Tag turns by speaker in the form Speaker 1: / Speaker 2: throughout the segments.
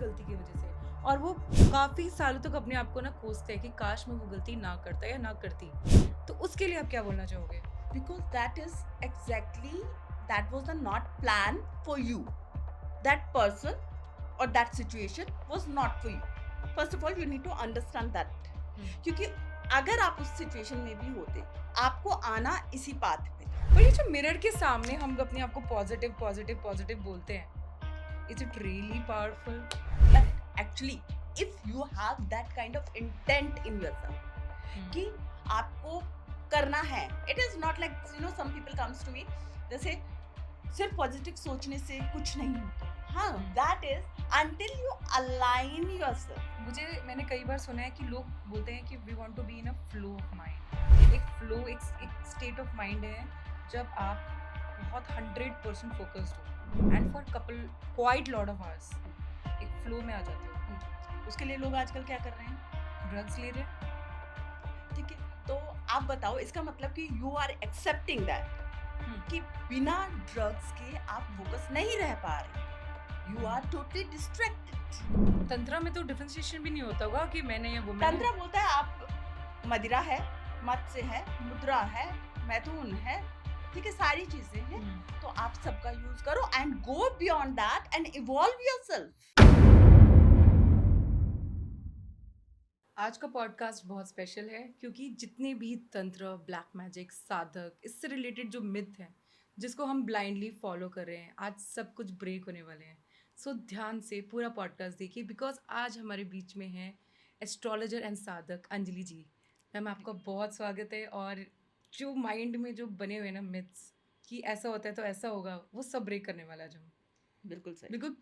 Speaker 1: गलती की वजह से, और वो काफी सालों तक अपने आप को ना कोसते हैं कि काश मैं वो गलती ना करता या ना करती। तो उसके लिए आप क्या बोलना चाहोगे?
Speaker 2: Because that is exactly, that was the not plan for you. That person or that situation was not for you. First of all, you need to understand that. क्योंकि अगर आप उस सिचुएशन में भी होते, आपको आना इसी पाथ पे था।
Speaker 1: पर ये जो मिरर के सामने हम अपने आप को पॉजिटिव पॉजिटिव पॉजिटिव बोलते हैं, is it really powerful?
Speaker 2: But actually, if you have that kind of intent in yourself, कि आपको करना है, it is not like, some people comes to me, जैसे सिर्फ पॉजिटिव सोचने से कुछ नहीं होता। हाँ, that is until you align yourself.
Speaker 1: मैंने कई बार सुना है कि लोग बोलते हैं कि we want to be in a flow of mind. एक स्टेट ऑफ माइंड है जब आप बहुत 100% फोकस्ड हो and for couple quite lot of hours एक फ्लो में आ जाते हो।
Speaker 2: उसके लिए लोग आजकल क्या कर रहे हैं?
Speaker 1: ड्रग्स ले रहे हैं।
Speaker 2: ठीक है, तो आप बताओ, इसका मतलब कि यू आर एक्सेप्टिंग दैट कि बिना ड्रग्स के आप फोकस नहीं रह पा रहे, you are totally distracted.
Speaker 1: Tantra में तो डिफरेंशिएशन भी नहीं होता होगा कि मैंने या वो
Speaker 2: तंत्र बोलता है आप मदिरा है, मत्स्य है, मुद्रा है, मैथुन है, ठीक है, सारी चीजें हैं। तो आप सबका यूज करो and go beyond that and evolve yourself.
Speaker 1: आज का पॉडकास्ट बहुत स्पेशल है क्योंकि जितने भी तंत्र, ब्लैक मैजिक, साधक, इससे रिलेटेड जो मिथ हैं जिसको हम ब्लाइंडली फॉलो कर रहे हैं, आज सब कुछ ब्रेक होने वाले हैं। सो ध्यान से पूरा पॉडकास्ट देखिए बिकॉज आज हमारे बीच में है एस्ट्रोलॉजर एंड साधक अंजलि जी। मैम आपका बहुत स्वागत है। और जो माइंड में जो बने हुए ना मिथ्स कि ऐसा होता है तो ऐसा होगा, वो सब ब्रेक करने वाला है आज हम।
Speaker 2: बिल्कुल सही,
Speaker 1: बिल्कुल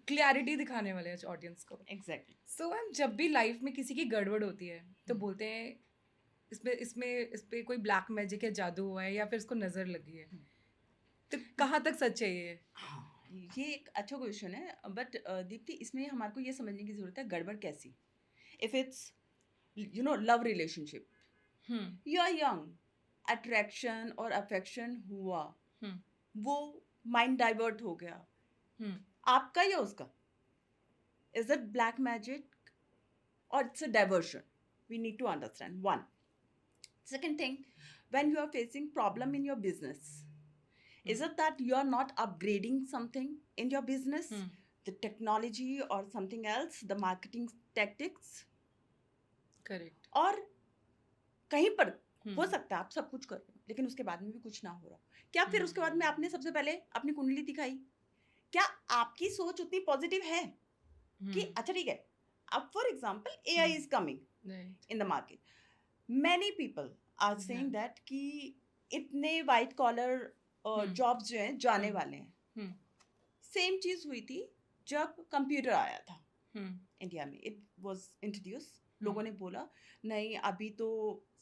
Speaker 1: क्लियरिटी दिखाने वाले हैं ऑडियंस को।
Speaker 2: एग्जैक्टली।
Speaker 1: सो मैम जब भी लाइफ में किसी की गड़बड़ होती है तो बोलते हैं इस पे कोई ब्लैक मैजिक या जादू हुआ है या फिर इसको नजर लगी है। तो कहाँ तक सच है ये?
Speaker 2: हाँ, ये एक अच्छा क्वेश्चन है, बट दीप्ति, इसमें हमारे को ये समझने की जरूरत है गड़बड़ कैसी। If it's love relationship, you are young, attraction और अफेक्शन हुआ, वो माइंड डाइवर्ट हो गया, आपका या उसका? इज इट ब्लैक मैजिक और it's a diversion? We need to understand one. Second thing, when you are facing problem in your business, is it that you are not upgrading something in your business, the technology or something else, the marketing tactics?
Speaker 1: Correct.
Speaker 2: और कहीं पर हो सकता है आप सब कुछ कर रहे हो लेकिन उसके बाद में भी कुछ ना हो रहा, क्या फिर उसके बाद में आपने सबसे पहले अपनी कुंडली दिखाई? क्या आपकी सोच उतनी पॉजिटिव है कि अच्छा ठीक है, अब for example AI is coming in the market, many people are saying that कि इतने वाइट कॉलर जॉब्स जो हैं जाने वाले हैं। सेम चीज हुई थी जब कंप्यूटर आया था इंडिया में, इट वाज इंट्रोड्यूस, लोगों ने बोला नहीं अभी तो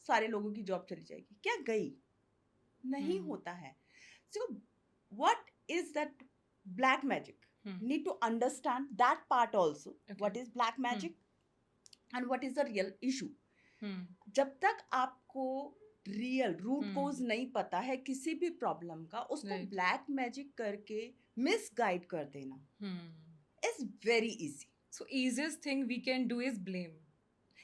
Speaker 2: सारे लोगों की जॉब चली जाएगी, क्या गई? नहीं होता है। So what is that black magic? Need to understand that part also, what is black magic and what is the real issue. जब तक आपको रियल रूट कोज नहीं पता है किसी भी प्रॉब्लम का, उसको ब्लैक मैजिक करके मिसगाइड कर देना is very easy.
Speaker 1: So easiest thing we can do is blame.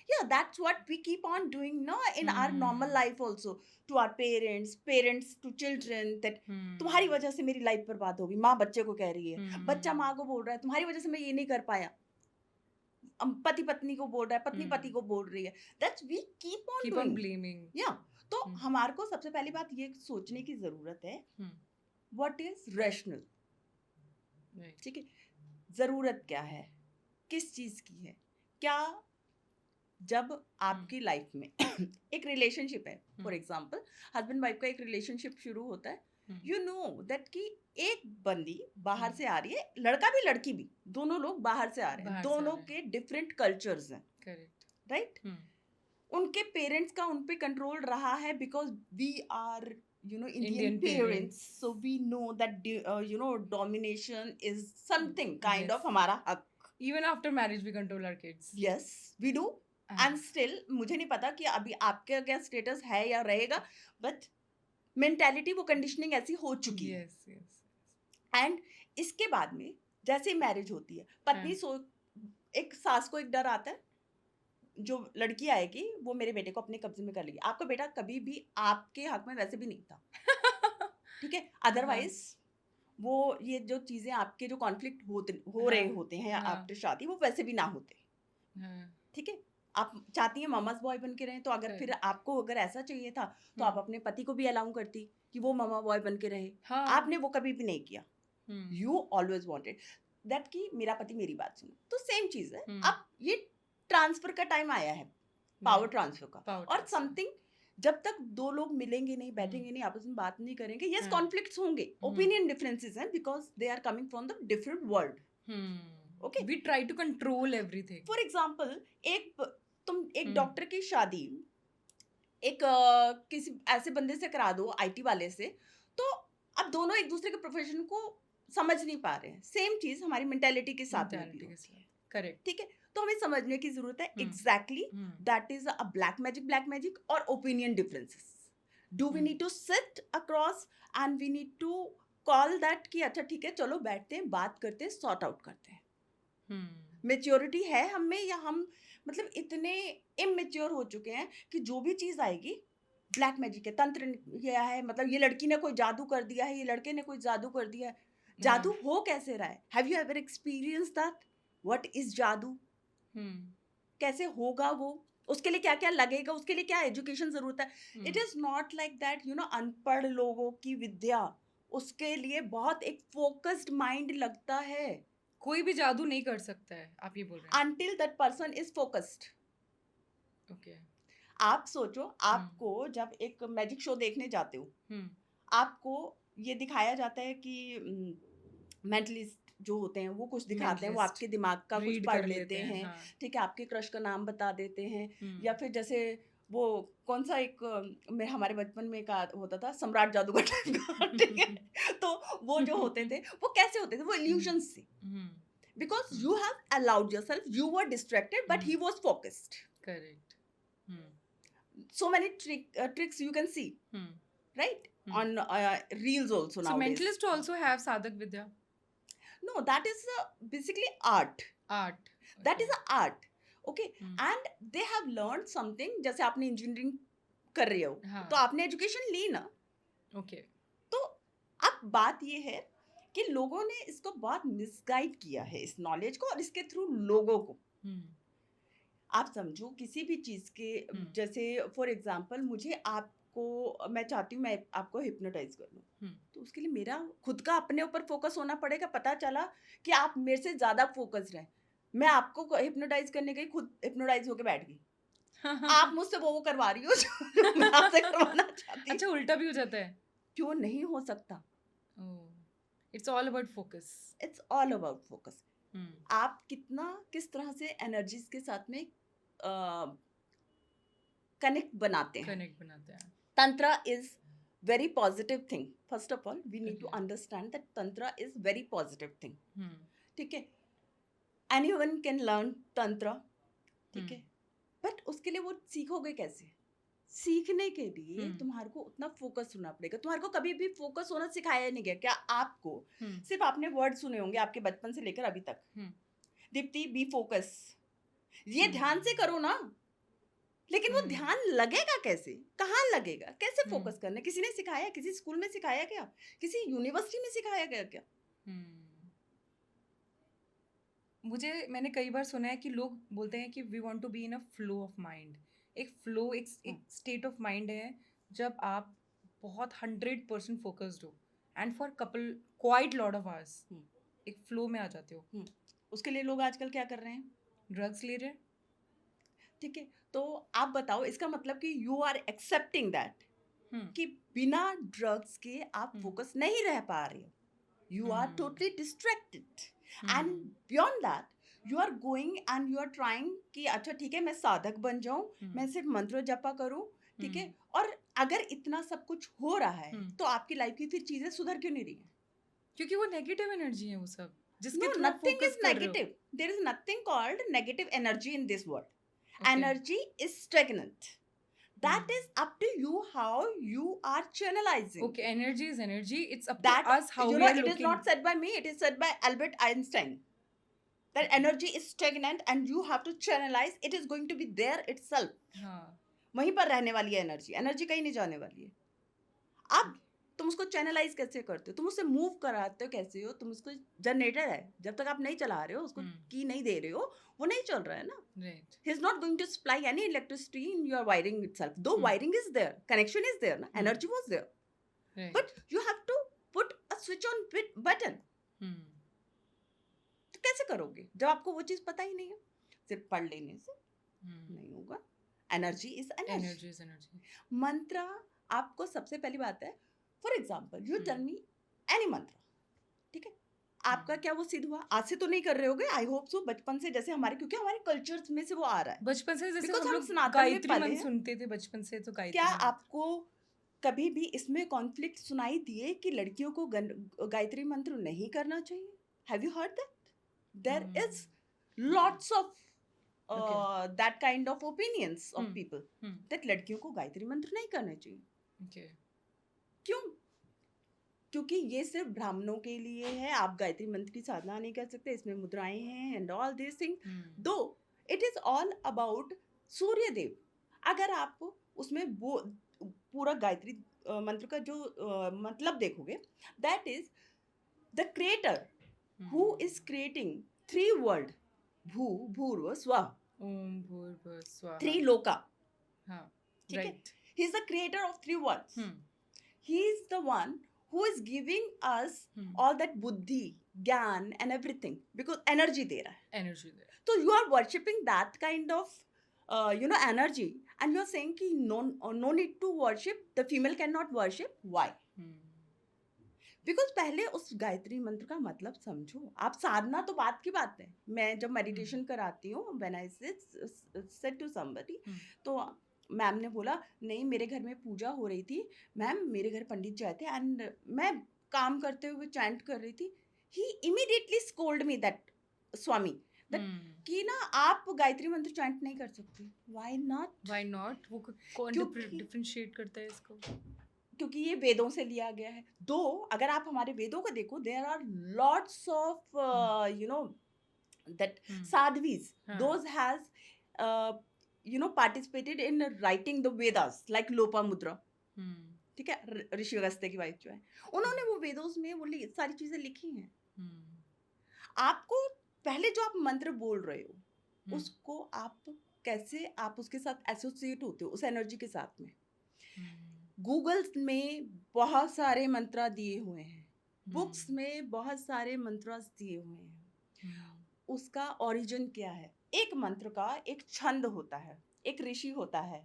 Speaker 2: Yeah, that's what we keep on doing no in our normal life also, to our parents to children, that तुम्हारी वजह से मेरी life बर्बाद होगी, माँ बच्चे को कह रही है, बच्चा माँ को बोल रहा है तुम्हारी वजह से मैं ये नहीं कर पाया, पति पत्नी को बोल रहा है, पत्नी पति को बोल रही है, that's we keep on
Speaker 1: blaming.
Speaker 2: या तो हमारे को सबसे पहली बात ये सोचने की जरूरत है व्हाट इज रैशनल। ठीक है, जरूरत क्या है, किस चीज की है? क्या जब आपकी लाइफ में एक रिलेशनशिप है, फॉर एग्जांपल हस्बैंड वाइफ का एक रिलेशनशिप शुरू होता है, यू नो दैट कि एक बंदी बाहर से आ रही है, लड़का भी लड़की भी, दोनों लोग बाहर से आ रहे हैं, दोनों के डिफरेंट कल्चर्स हैं, राइट? उनके पेरेंट्स का उन पे कंट्रोल रहा है because we are Indian parents, so we know that domination is something kind of हमारा हक.
Speaker 1: Even after marriage we control our kids.
Speaker 2: Yes, we do. And still मुझे नहीं पता कि अभी आपके क्या स्टेटस है या रहेगा, बट मेंटालिटी वो कंडीशनिंग ऐसी हो चुकी है। एंड इसके बाद में जैसे मैरिज होती है, पत्नी एक सास को एक डर आता है, जो लड़की आएगी वो मेरे बेटे को अपने कब्जे में कर लेगी। आपका बेटा कभी भी आपके हक में वैसे भी नहीं था, ठीक है?
Speaker 1: हाँ,
Speaker 2: अदरवाइज़ वो ये जो चीज़ें आपके जो कॉन्फ्लिक्ट हो रहे
Speaker 1: हाँ,
Speaker 2: होते हैं
Speaker 1: हाँ,
Speaker 2: आफ्टर शादी, वो वैसे भी ना होते,
Speaker 1: हाँ,
Speaker 2: ठीक है? आप चाहती हैं मम्माज़ बॉय बन के रहें, तो अगर फिर
Speaker 1: करेक्ट।
Speaker 2: आपको अगर ऐसा चाहिए था, तो आप
Speaker 1: हुँ,
Speaker 2: अपने पति को भी अलाउ करती कि वो मम्मा बॉय बन के रहे।
Speaker 1: हाँ,
Speaker 2: आपने वो कभी भी नहीं किया।
Speaker 1: हुँ,
Speaker 2: यू ऑलवेज़ वांटेड दैट कि मेरा पति मेरी बात सुने। तो सेम चीज़ है,
Speaker 1: हुँ,
Speaker 2: अब ये ट्रांसफ़र का टाइम आया है, पावर
Speaker 1: राइट,
Speaker 2: ट्रांसफ़र का,
Speaker 1: पावर
Speaker 2: और
Speaker 1: ट्रांसफर।
Speaker 2: समथिंग जब तक 2 लोग मिलेंगे नहीं,
Speaker 1: हुँ,
Speaker 2: बैठेंगे नहीं, आपस में बात नहीं करेंगे, येस
Speaker 1: हाँ,
Speaker 2: कॉन्फ्लिक्ट्स होंगे,
Speaker 1: हुँ,
Speaker 2: ओपिनियन डिफरेंसेस हैं because they are coming from the different world, okay?
Speaker 1: We try to control everything.
Speaker 2: For example तुम एक
Speaker 1: हुँ,
Speaker 2: डॉक्टर की शादी एक किसी ऐसे बंदे से करा दो, आईटी वाले से, तो अब दोनों एक दूसरे के प्रोफ़ेशन को समझ नहीं पा रहे हैं। सेम चीज़ हमारी मेंटालिटी के साथ में भी
Speaker 1: मेंटालिटी के
Speaker 2: होती है,
Speaker 1: साथ, करेक्ट।
Speaker 2: ठीक है? तो हमें समझने की ज़रूरत है
Speaker 1: hmm,
Speaker 2: exactly
Speaker 1: hmm,
Speaker 2: that is a black magic और opinion differences. Do we
Speaker 1: hmm,
Speaker 2: need to sit across and we need to call that कि अच्छा ठीक है, चलो बैठते हैं, बात करते हैं, सॉर्ट आउट करते हैं।
Speaker 1: हुँ,
Speaker 2: मैच्योरिटी है हम में, या हम मतलब इतने इमैच्योर हो चुके हैं कि जो भी चीज़ आएगी ब्लैक मैजिक है, तंत्र किया है, मतलब ये लड़की ने कोई जादू कर दिया है, ये लड़के ने कोई जादू कर दिया है।
Speaker 1: हाँ,
Speaker 2: जादू हो कैसे रहा है? Have you ever experience that? What is जादू?
Speaker 1: हुँ,
Speaker 2: कैसे होगा वो? उसके लिए क्या-क्या लगेगा? उसके लिए क्या एजुकेशन ज़रूरत है? It
Speaker 1: hmm,
Speaker 2: is not like that, अनपढ़ लोगों की विद्या, उसके लिए बहुत एक फ़ोकस्ड माइंड लगता है,
Speaker 1: कोई भी जादू नहीं कर सकता है, आप ये बोल रहे हैं?
Speaker 2: Until that person is focused.
Speaker 1: Okay,
Speaker 2: आप सोचो,
Speaker 1: हुँ,
Speaker 2: आपको जब एक मैजिक शो देखने जाते हो,
Speaker 1: हुँ,
Speaker 2: आपको ये दिखाया जाता है कि मेंटलिस्ट जो होते हैं वो कुछ दिखाते हैं, वो
Speaker 1: मेंटलिस्ट
Speaker 2: आपके दिमाग का कुछ
Speaker 1: रीड
Speaker 2: पढ़
Speaker 1: कर
Speaker 2: लेते
Speaker 1: लेते हैं,
Speaker 2: हैं,
Speaker 1: हाँ,
Speaker 2: ठीक है? आपके क्रश का नाम बता देते हैं,
Speaker 1: हुँ,
Speaker 2: या फिर जैसे वो कौन-सा एक में हमारे बचपन में एक होता था सम्राट जादूगर टाइप का, ठीक है? तो वो जो होते थे, वो कैसे होते थे? वो
Speaker 1: हुँ,
Speaker 2: इल्यूजन्स थे।
Speaker 1: हुँ,
Speaker 2: because
Speaker 1: hmm,
Speaker 2: you have allowed yourself, you were distracted but
Speaker 1: hmm,
Speaker 2: he was focused.
Speaker 1: Correct, hmm,
Speaker 2: So many tricks you can see,
Speaker 1: hmm,
Speaker 2: right?
Speaker 1: Hmm.
Speaker 2: On reels also
Speaker 1: So
Speaker 2: nowadays.
Speaker 1: mentalists also have Sadak Vidya,
Speaker 2: No, that is basically art.
Speaker 1: art,
Speaker 2: That is
Speaker 1: okay,
Speaker 2: a art. Okay,
Speaker 1: hmm,
Speaker 2: and they have learned something. जैसे आपने engineering कर रहे हो, तो
Speaker 1: हाँ,
Speaker 2: आपने education ली ना,
Speaker 1: okay,
Speaker 2: तो अब बात ये है कि लोगों ने इसको बहुत मिसगाइड किया है, इस नॉलेज को, और इसके थ्रू लोगों को,
Speaker 1: हुँ,
Speaker 2: आप समझो किसी भी चीज़ के,
Speaker 1: हुँ,
Speaker 2: जैसे फॉर एग्जांपल मुझे आपको, मैं चाहती हूँ मैं आपको हिप्नोटाइज़ कर लूँ।
Speaker 1: हुँ,
Speaker 2: तो उसके लिए मेरा खुद का अपने ऊपर फ़ोकस होना पड़ेगा। पता चला कि आप मेरे से ज़्यादा फ़ोकस्ड हैं। मैं आपको क हिप्नोटाइज़ करने गई, खुद हिप्नोटाइज़ होके बैठ गई। आप मुझसे वो करवा रही हो जो मैं आपसे करवाना चाहती
Speaker 1: अच्छा
Speaker 2: हूँ।
Speaker 1: उल्टा भी हो जाता है?
Speaker 2: क्यों नहीं हो सकता?
Speaker 1: Oh! It's all about focus.
Speaker 2: It's all about focus.
Speaker 1: Hmm,
Speaker 2: आप कितना किस तरह से एनर्जीज़ के साथ में कनेक्ट बनाते हैं।
Speaker 1: कनेक्ट बनाते हैं।
Speaker 2: Tantra is very positive thing. First of all, we need to
Speaker 1: okay,
Speaker 2: understand that Tantra is very positive thing.
Speaker 1: हुँ,
Speaker 2: ठीक है? Anyone can learn Tantra.
Speaker 1: हुँ,
Speaker 2: ठीक है? बट उसके लिए वो सीखोगे कैसे? सीखने के लिए
Speaker 1: हुँ,
Speaker 2: तुम्हारे को उतना फोकस होना पड़ेगा। तुम्हारे को कभी भी फोकस होना सिखाया नहीं गया। क्या आपको
Speaker 1: हुँ,
Speaker 2: सिर्फ आपने वर्ड सुने होंगे आपके बचपन से लेकर अभी तक,
Speaker 1: हुँ,
Speaker 2: दीप्ति बी फोकस, ये
Speaker 1: हुँ,
Speaker 2: ध्यान से करो ना। लेकिन वो
Speaker 1: हुँ,
Speaker 2: ध्यान लगेगा कैसे? कहाँ लगेगा? कैसे
Speaker 1: हुँ,
Speaker 2: फ़ोकस करना है? किसी ने सिखाया? किसी स्कूल में सिखाया क्या? किसी यूनिवर्सिटी में सिखाया गया क्या?
Speaker 1: हुँ। मैंने कई बार सुना है कि लोग बोलते हैं कि we want to be in a flow of mind.
Speaker 2: Hmm,
Speaker 1: एक स्टेट ऑफ माइंड है जब आप बहुत 100% फोकस्ड हो and for couple quite lot of hours
Speaker 2: hmm,
Speaker 1: एक फ्लो में आ जाते हो।
Speaker 2: हुँ। उसके लिए लोग आजकल क्या कर रहे हैं?
Speaker 1: ड्रग्स ले रहे हैं?
Speaker 2: ठीक है? तो आप बताओ, इसका मतलब कि यू आर एक्सेप्टिंग दैट
Speaker 1: हुँ,
Speaker 2: कि बिना ड्रग्स के आप
Speaker 1: हुँ,
Speaker 2: फ़ोकस नहीं रह पा रहे हो। You are
Speaker 1: hmm,
Speaker 2: totally distracted, and
Speaker 1: hmm,
Speaker 2: beyond that you are going and you are trying कि अच्छा ठीक है, मैं साधक बन जाऊं,
Speaker 1: हुँ,
Speaker 2: मैं सिर्फ मंत्र जपा करूं, ठीक है?
Speaker 1: हुँ,
Speaker 2: और अगर इतना सब कुछ हो रहा है
Speaker 1: हुँ।
Speaker 2: तो आपकी लाइफ की फिर चीजें सुधर क्यों नहीं रही हैं?
Speaker 1: क्योंकि वो नेगेटिव एनर्जी है वो सब, जिसके
Speaker 2: No,
Speaker 1: थ्रू आप
Speaker 2: nothing is
Speaker 1: फोकस कर रहे हो।
Speaker 2: negative. There is nothing called negative energy in this world.
Speaker 1: Okay.
Speaker 2: Energy is stagnant.
Speaker 1: Hmm.
Speaker 2: That is up to you how you are channelizing.
Speaker 1: Okay, energy is energy, it's up to
Speaker 2: That,
Speaker 1: us how we are
Speaker 2: it is
Speaker 1: looking.
Speaker 2: not said by me, it is said by Albert Einstein. that energy is stagnant and you have to channelize. It is going to be there itself.
Speaker 1: हाँ
Speaker 2: वहीं पर रहने वाली है energy कहीं नहीं जाने वाली है. आप तुम उसको चैनलाइज कैसे करते हो, तुम उससे मूव कराते हो कैसे हो, तुम उसको जनरेटर है, जब तक आप नहीं चला रहे हो उसको की नहीं दे रहे हो वो नहीं चल रहा है ना.
Speaker 1: right
Speaker 2: He is not going to supply any electricity in your wiring itself, though wiring is there, connection is there na, energy was there,
Speaker 1: right
Speaker 2: but you have to put a switch on button. तो कैसे करोगे जब आपको वो चीज पता ही नहीं है. सिर्फ पढ़ लेने से नहीं होगा. Energy is energy.
Speaker 1: energy is energy
Speaker 2: mantra आपको सबसे पहली बात है, for example you tell me any mantra, ठीक है, आपका क्या वो सिद्ध हुआ? आज से तो नहीं कर रहे होगे, आई होप सो, बचपन से जैसे हमारे, क्योंकि हमारे कल्चर्स में से वो आ रहा है.
Speaker 1: बचपन से जैसे
Speaker 2: Because
Speaker 1: हम
Speaker 2: हम
Speaker 1: लोग
Speaker 2: सनातन में
Speaker 1: गायत्री
Speaker 2: पले
Speaker 1: मंत्र
Speaker 2: हैं.
Speaker 1: सुनते थे बचपन से, तो गायत्री
Speaker 2: क्या
Speaker 1: मंत्र
Speaker 2: आपको कभी भी इसमें कॉन्फ्लिक्ट सुनाई दिए कि लड़कियों को गायत्री मंत्र नहीं करना चाहिए? Have you heard that? There is lots of that kind of opinions of people that लड़कियों को गायत्री मंत्र नहीं करना चाहिए.
Speaker 1: okay
Speaker 2: क्यों? क्योंकि ये सिर्फ ब्राह्मणों के लिए है, आप गायत्री मंत्र की साधना नहीं कर सकते, इसमें मुद्राएं हैं एंड ऑल दिस थिंग. दो इट इज ऑल अबाउट सूर्य देव. अगर आप उसमें वो पूरा गायत्री मंत्र का जो मतलब देखोगे, that is the creator who is creating 3 world, भू भूर्व स्वः,
Speaker 1: ओम भूर्भुवः स्वः
Speaker 2: 3 लोका.
Speaker 1: हाँ
Speaker 2: ठीक है,
Speaker 1: right
Speaker 2: he is the creator of 3 worlds. He is the one who is giving us all that buddhi, gyan and everything, because energy दे रहा है.
Speaker 1: energy there
Speaker 2: So you are worshipping that kind of energy, and you are saying कि no need to worship, the female cannot worship. Why? Because पहले उस गायत्री मंत्र का मतलब समझो. आप साधना तो बात की बात है. मैं जब मेडिटेशन कराती हूँ, when I said to somebody, तो मैम ने बोला नहीं मेरे घर में पूजा हो रही थी मैम, मेरे घर पंडित जी आए थे एंड मैं काम करते हुए चैंट कर रही थी. ही इमीडिएटली स्कोल्ड मी दैट स्वामी कि ना आप गायत्री मंत्र चैंट नहीं कर सकते. Why not?
Speaker 1: वो कौन डिफरेंशिएट करता है इसको?
Speaker 2: क्योंकि ये वेदों से लिया गया है. दो अगर आप हमारे वेदों को देखो, there are lots of that sadhvis, those has participated in writing the Vedas, like Lopamudra. ठीक है, ऋषि अगस्त्य की वाइफ जो है, उन्होंने वो वेदों में वो सारी चीजें लिखी हैं. आपको पहले जो आप मंत्र बोल रहे हो उसको आप कैसे आप उसके साथ एसोसिएट होते हो उस एनर्जी के साथ में. गूगल में बहुत सारे मंत्र दिए हुए हैं, बुक्स में बहुत सारे मंत्र दिए हुए हैं. उसका ओरिजिन क्या है? एक मंत्र का एक छंद होता है, एक ऋषि होता है.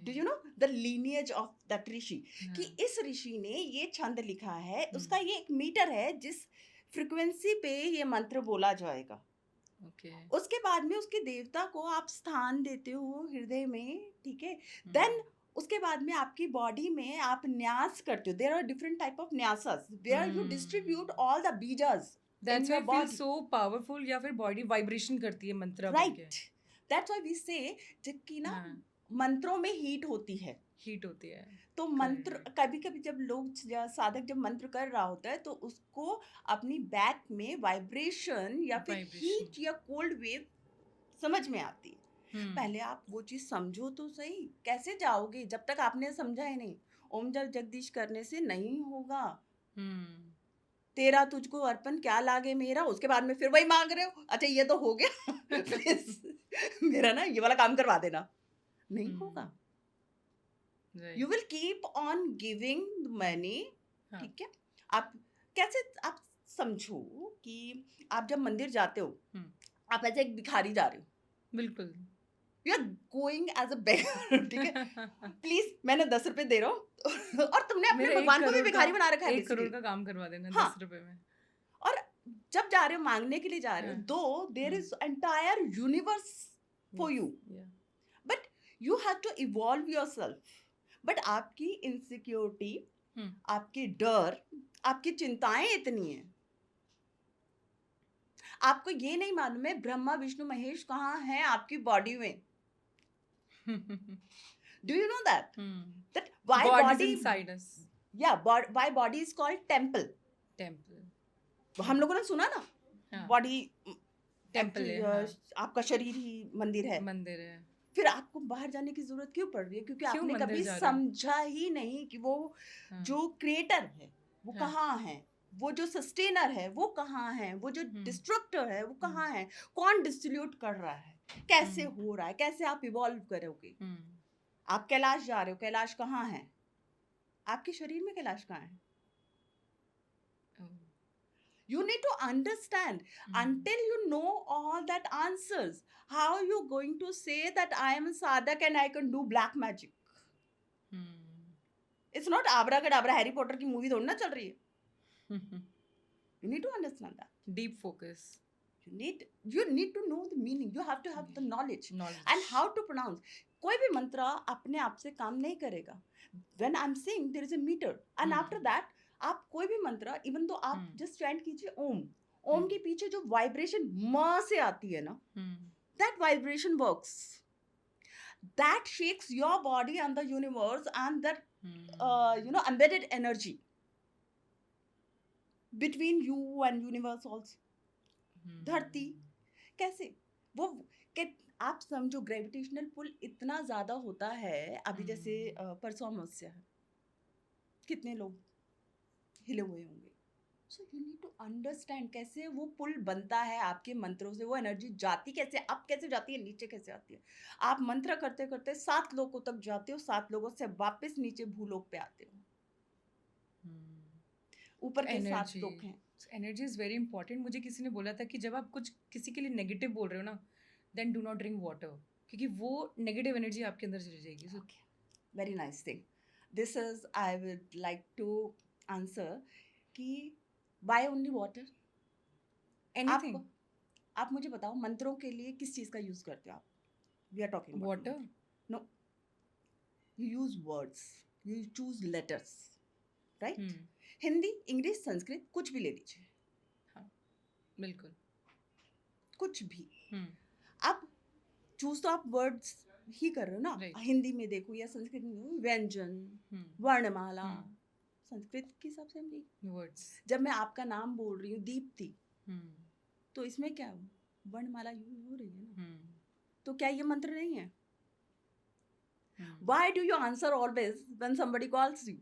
Speaker 2: Do you know the lineage of that rishi, कि इस ऋषि ने ये छंद लिखा है, उसका ये एक मीटर है जिस फ्रीक्वेंसी पे ये मंत्र बोला जाएगा. उसके बाद में उसके देवता को आप स्थान देते हो हृदय में, ठीक है. देन उसके बाद में आपकी बॉडी में आप न्यास करते हो. There are different type of nyasas where you distribute all the bijas.
Speaker 1: That's why it feels so powerful, या फिर बॉडी वाइब्रेशन करती है मंत्र बोल के.
Speaker 2: राइट, दैट्स व्हाई वी से कि ना मंत्रों में हीट होती है. तो मंत्र कभी कभी जब लोग साधक जब मंत्र कर रहा होता है तो उसको अपनी बैक में वाइब्रेशन या फिर हीट या कोल्ड वेव समझ में आती है. पहले आप वो चीज समझो तो सही. कैसे जाओगे जब तक आपने समझा ही नहीं? ओम जब जगदीश करने से नहीं होगा. तेरा तुझको अर्पण क्या लागे मेरा, उसके बाद में फिर वही मांग रहे हो. अच्छा ये तो हो गया मेरा ना ये वाला काम करवा देना. नहीं होगा. You will keep on giving money. ठीक है, आप कैसे आप समझो कि आप जब मंदिर जाते हो, आप ऐसे एक भिखारी जा रहे हो.
Speaker 1: बिल्कुल,
Speaker 2: you are going as a beggar. ठीक है, प्लीज मैंने 10 रुपए दे रहा हूँ और तुमने अपने भगवान को भी भिखारी बना रखा है.
Speaker 1: 1 करोड़ का काम करवा देना 10 रुपए में.
Speaker 2: और जब जा रहे हो मांगने के लिए जा रहे हो, though there is entire universe for you, but you have to evolve yourself. But आपकी इनसिक्योरिटी, आपकी डर, आपकी चिंताएं इतनी हैं. आपको ये नहीं मालूम है ब्रह्मा विष्णु महेश कहाँ हैं आपकी बॉडी में. Do you know that? That why
Speaker 1: body is inside us.
Speaker 2: Yeah, why body is called temple.
Speaker 1: Temple.
Speaker 2: हम लोगों ने सुना ना, बॉडी
Speaker 1: टेम्पल है,
Speaker 2: Actually, आपका शरीर ही मंदिर है।
Speaker 1: मंदिर है।
Speaker 2: फिर आपको बाहर जाने की जरूरत क्यों पड़ रही है? क्योंकि
Speaker 1: क्यों
Speaker 2: आपने
Speaker 1: मंदिर
Speaker 2: कभी
Speaker 1: जा रहे हो?
Speaker 2: समझा ही नहीं कि वो
Speaker 1: हाँ,
Speaker 2: जो क्रिएटर है वो
Speaker 1: हाँ,
Speaker 2: कहाँ है, वो जो सस्टेनर है वो कहाँ है, वो जो
Speaker 1: हुँ,
Speaker 2: डिस्ट्रक्टर है वो
Speaker 1: हुँ,
Speaker 2: कहाँ है, कौन डिस्ट्रीब्यूट कर रहा है, कैसे
Speaker 1: हुँ,
Speaker 2: हो रहा है, कैसे आप इवॉल्व करोगे।
Speaker 1: हुँ,
Speaker 2: आप कैलाश जा रहे हो, कैलाश कहाँ है? आपके शरीर में कैलाश कहाँ है?
Speaker 1: ओह,
Speaker 2: You need to understand.
Speaker 1: Hmm,
Speaker 2: Until you know all that answers, how are you going to say that I am a sadhak and I can do black magic?
Speaker 1: Hmm,
Speaker 2: It's not abra kadabra Harry Potter की movie थोड़ी ना चल रही है।
Speaker 1: हुँ, हुँ,
Speaker 2: You need to understand that.
Speaker 1: Deep focus,
Speaker 2: You need to know the meaning. You have to have the knowledge
Speaker 1: knowledge,
Speaker 2: and how to pronounce. कोई भी मंत्र अपने आप से काम नहीं करेगा. When I'm saying there is a meter and
Speaker 1: hmm,
Speaker 2: after that आप कोई भी मंत्र even though आप
Speaker 1: हुँ,
Speaker 2: just chant कीजिए ओम.
Speaker 1: हुँ,
Speaker 2: ओम के पीछे जो वाइब्रेशन म से आती है ना,
Speaker 1: हुँ,
Speaker 2: that vibration works. That shakes your body and the universe and that
Speaker 1: hmm,
Speaker 2: embedded energy between you and universe also. धरती
Speaker 1: हुँ,
Speaker 2: कैसे वो के आप समझो ग्रेविटेशनल पुल इतना ज्यादा होता है अभी जैसे
Speaker 1: हुँ,
Speaker 2: परसों अमावस्या है कितने लोग हिले हुए होंगे so you need to understand कैसे वो पुल बनता है आपके मंत्रों से वो एनर्जी जाती कैसे अप कैसे जाती है नीचे कैसे आती है आप मंत्र करते करते 7 लोगों तक जाते हो 7 लोगों से वापस नीचे भूलोक पे आते हो
Speaker 1: हुँ।
Speaker 2: ऊपर के 7
Speaker 1: एनर्जी
Speaker 2: लोग हैं
Speaker 1: एनर्जी इज़ वेरी इंपॉर्टेंट। मुझे किसी ने बोला था कि जब आप कुछ किसी के लिए नेगेटिव बोल रहे हो ना, then do not drink water, क्योंकि वो नेगेटिव एनर्जी आपके अंदर चली जाएगी। So
Speaker 2: Okay, very nice thing. This is I would like to answer कि why only water? आप
Speaker 1: एनीथिंग,
Speaker 2: आप मुझे बताओ मंत्रों के लिए किस चीज का यूज करते हो आप? We are talking about
Speaker 1: water,
Speaker 2: mantra. No, you use words. You choose letters, right?
Speaker 1: Hmm,
Speaker 2: Hindi, English, Sanskrit कुछ भी ले लीजिए,
Speaker 1: हाँ, बिल्कुल,
Speaker 2: कुछ भी.
Speaker 1: हुँ,
Speaker 2: आप चूज तो आप वर्ड्स ही कर रहे हो ना.
Speaker 1: राइट,
Speaker 2: हिंदी में देखो या संस्कृत में देखो, व्यंजन,
Speaker 1: हुँ,
Speaker 2: वर्णमाला.
Speaker 1: हुँ,
Speaker 2: संस्कृत के हिसाब से हम देखिए.
Speaker 1: वर्ड्स,
Speaker 2: जब मैं आपका नाम बोल रही हूँ दीप्ति,
Speaker 1: हुँ,
Speaker 2: तो इसमें क्या वर्णमाला यूज हो रही है ना.
Speaker 1: हुँ,
Speaker 2: तो क्या ये मंत्र नहीं है?
Speaker 1: हुँ,
Speaker 2: Why do you answer always when somebody calls you?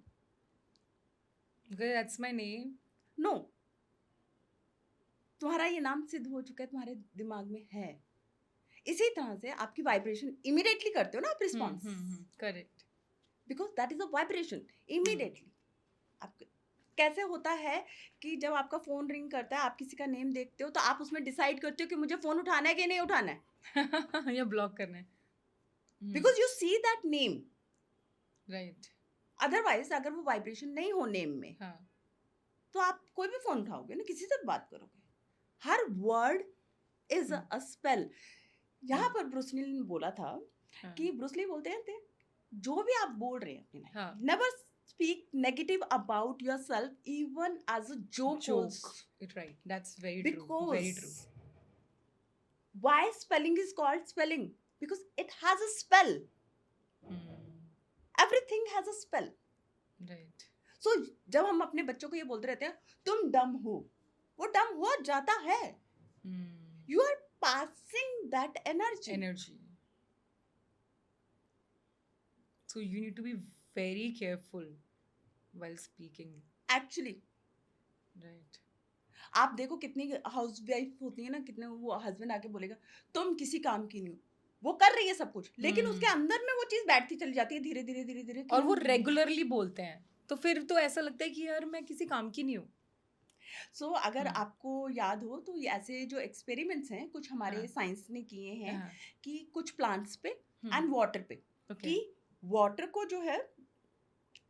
Speaker 1: Because that's my name.
Speaker 2: No. तुम्हारा ये नाम सिद्ध हो चुका है, तुम्हारे दिमाग में है. इसी तरह से आपकी वाइब्रेशन इमीडिएटली करते हो ना आप response,
Speaker 1: correct,
Speaker 2: because that is a vibration
Speaker 1: hmm,
Speaker 2: immediately. आप कैसे होता है कि जब आपका फोन रिंग करता है आप किसी का नेम देखते हो तो आप उसमें डिसाइड करते हो कि मुझे फोन उठाना है कि नहीं उठाना है,
Speaker 1: या ब्लॉक करना है,
Speaker 2: because you see that name.
Speaker 1: Right,
Speaker 2: otherwise अगर वो वाइब्रेशन नहीं हो नेम में
Speaker 1: हाँ,
Speaker 2: तो आप कोई भी फोन उठाओगे ना, किसी से बात करोगे. हर word is
Speaker 1: hmm,
Speaker 2: a spell. यहाँ
Speaker 1: हुँ,
Speaker 2: पर ब्रूसली ने बोला था
Speaker 1: हाँ,
Speaker 2: कि ब्रूसली बोलते हैं थे, जो भी आप बोल रहे हैं अपनी लाइफ
Speaker 1: हाँ,
Speaker 2: never speak negative about yourself even as a joke
Speaker 1: joke, right, that's very true, very true,
Speaker 2: because why spelling is called spelling because it has a spell.
Speaker 1: Hmm,
Speaker 2: everything has a spell.
Speaker 1: Right,
Speaker 2: so जब हम अपने बच्चों को ये बोलते रहते हैं तुम डम हो, वो डम हो जाता है.
Speaker 1: Hmm,
Speaker 2: you are passing that energy.
Speaker 1: Energy, so you need to be very careful while speaking,
Speaker 2: actually
Speaker 1: right,
Speaker 2: आप देखो कितनी हाउस वाइफ होती है ना, कितने वो हस्बैंड आके बोलेगा तुम किसी काम की नहीं हो, वो कर रही है सब कुछ लेकिन उसके
Speaker 1: हुँ,
Speaker 2: अंदर में वो चीज बैठती चली जाती है धीरे धीरे धीरे धीरे
Speaker 1: और वो रेगुलरली बोलते हैं, तो फिर तो ऐसा लगता है कि यार मैं किसी काम की नहीं हूँ।
Speaker 2: सो अगर
Speaker 1: हुँ,
Speaker 2: आपको याद हो तो ये ऐसे जो एक्सपेरिमेंट्स हैं कुछ हमारे
Speaker 1: हाँ,
Speaker 2: साइंस ने किए हैं
Speaker 1: हाँ,
Speaker 2: कि कुछ प्लांट्स पे
Speaker 1: हुँ,
Speaker 2: एंड वाटर पे,
Speaker 1: ओके,
Speaker 2: कि वाटर को जो है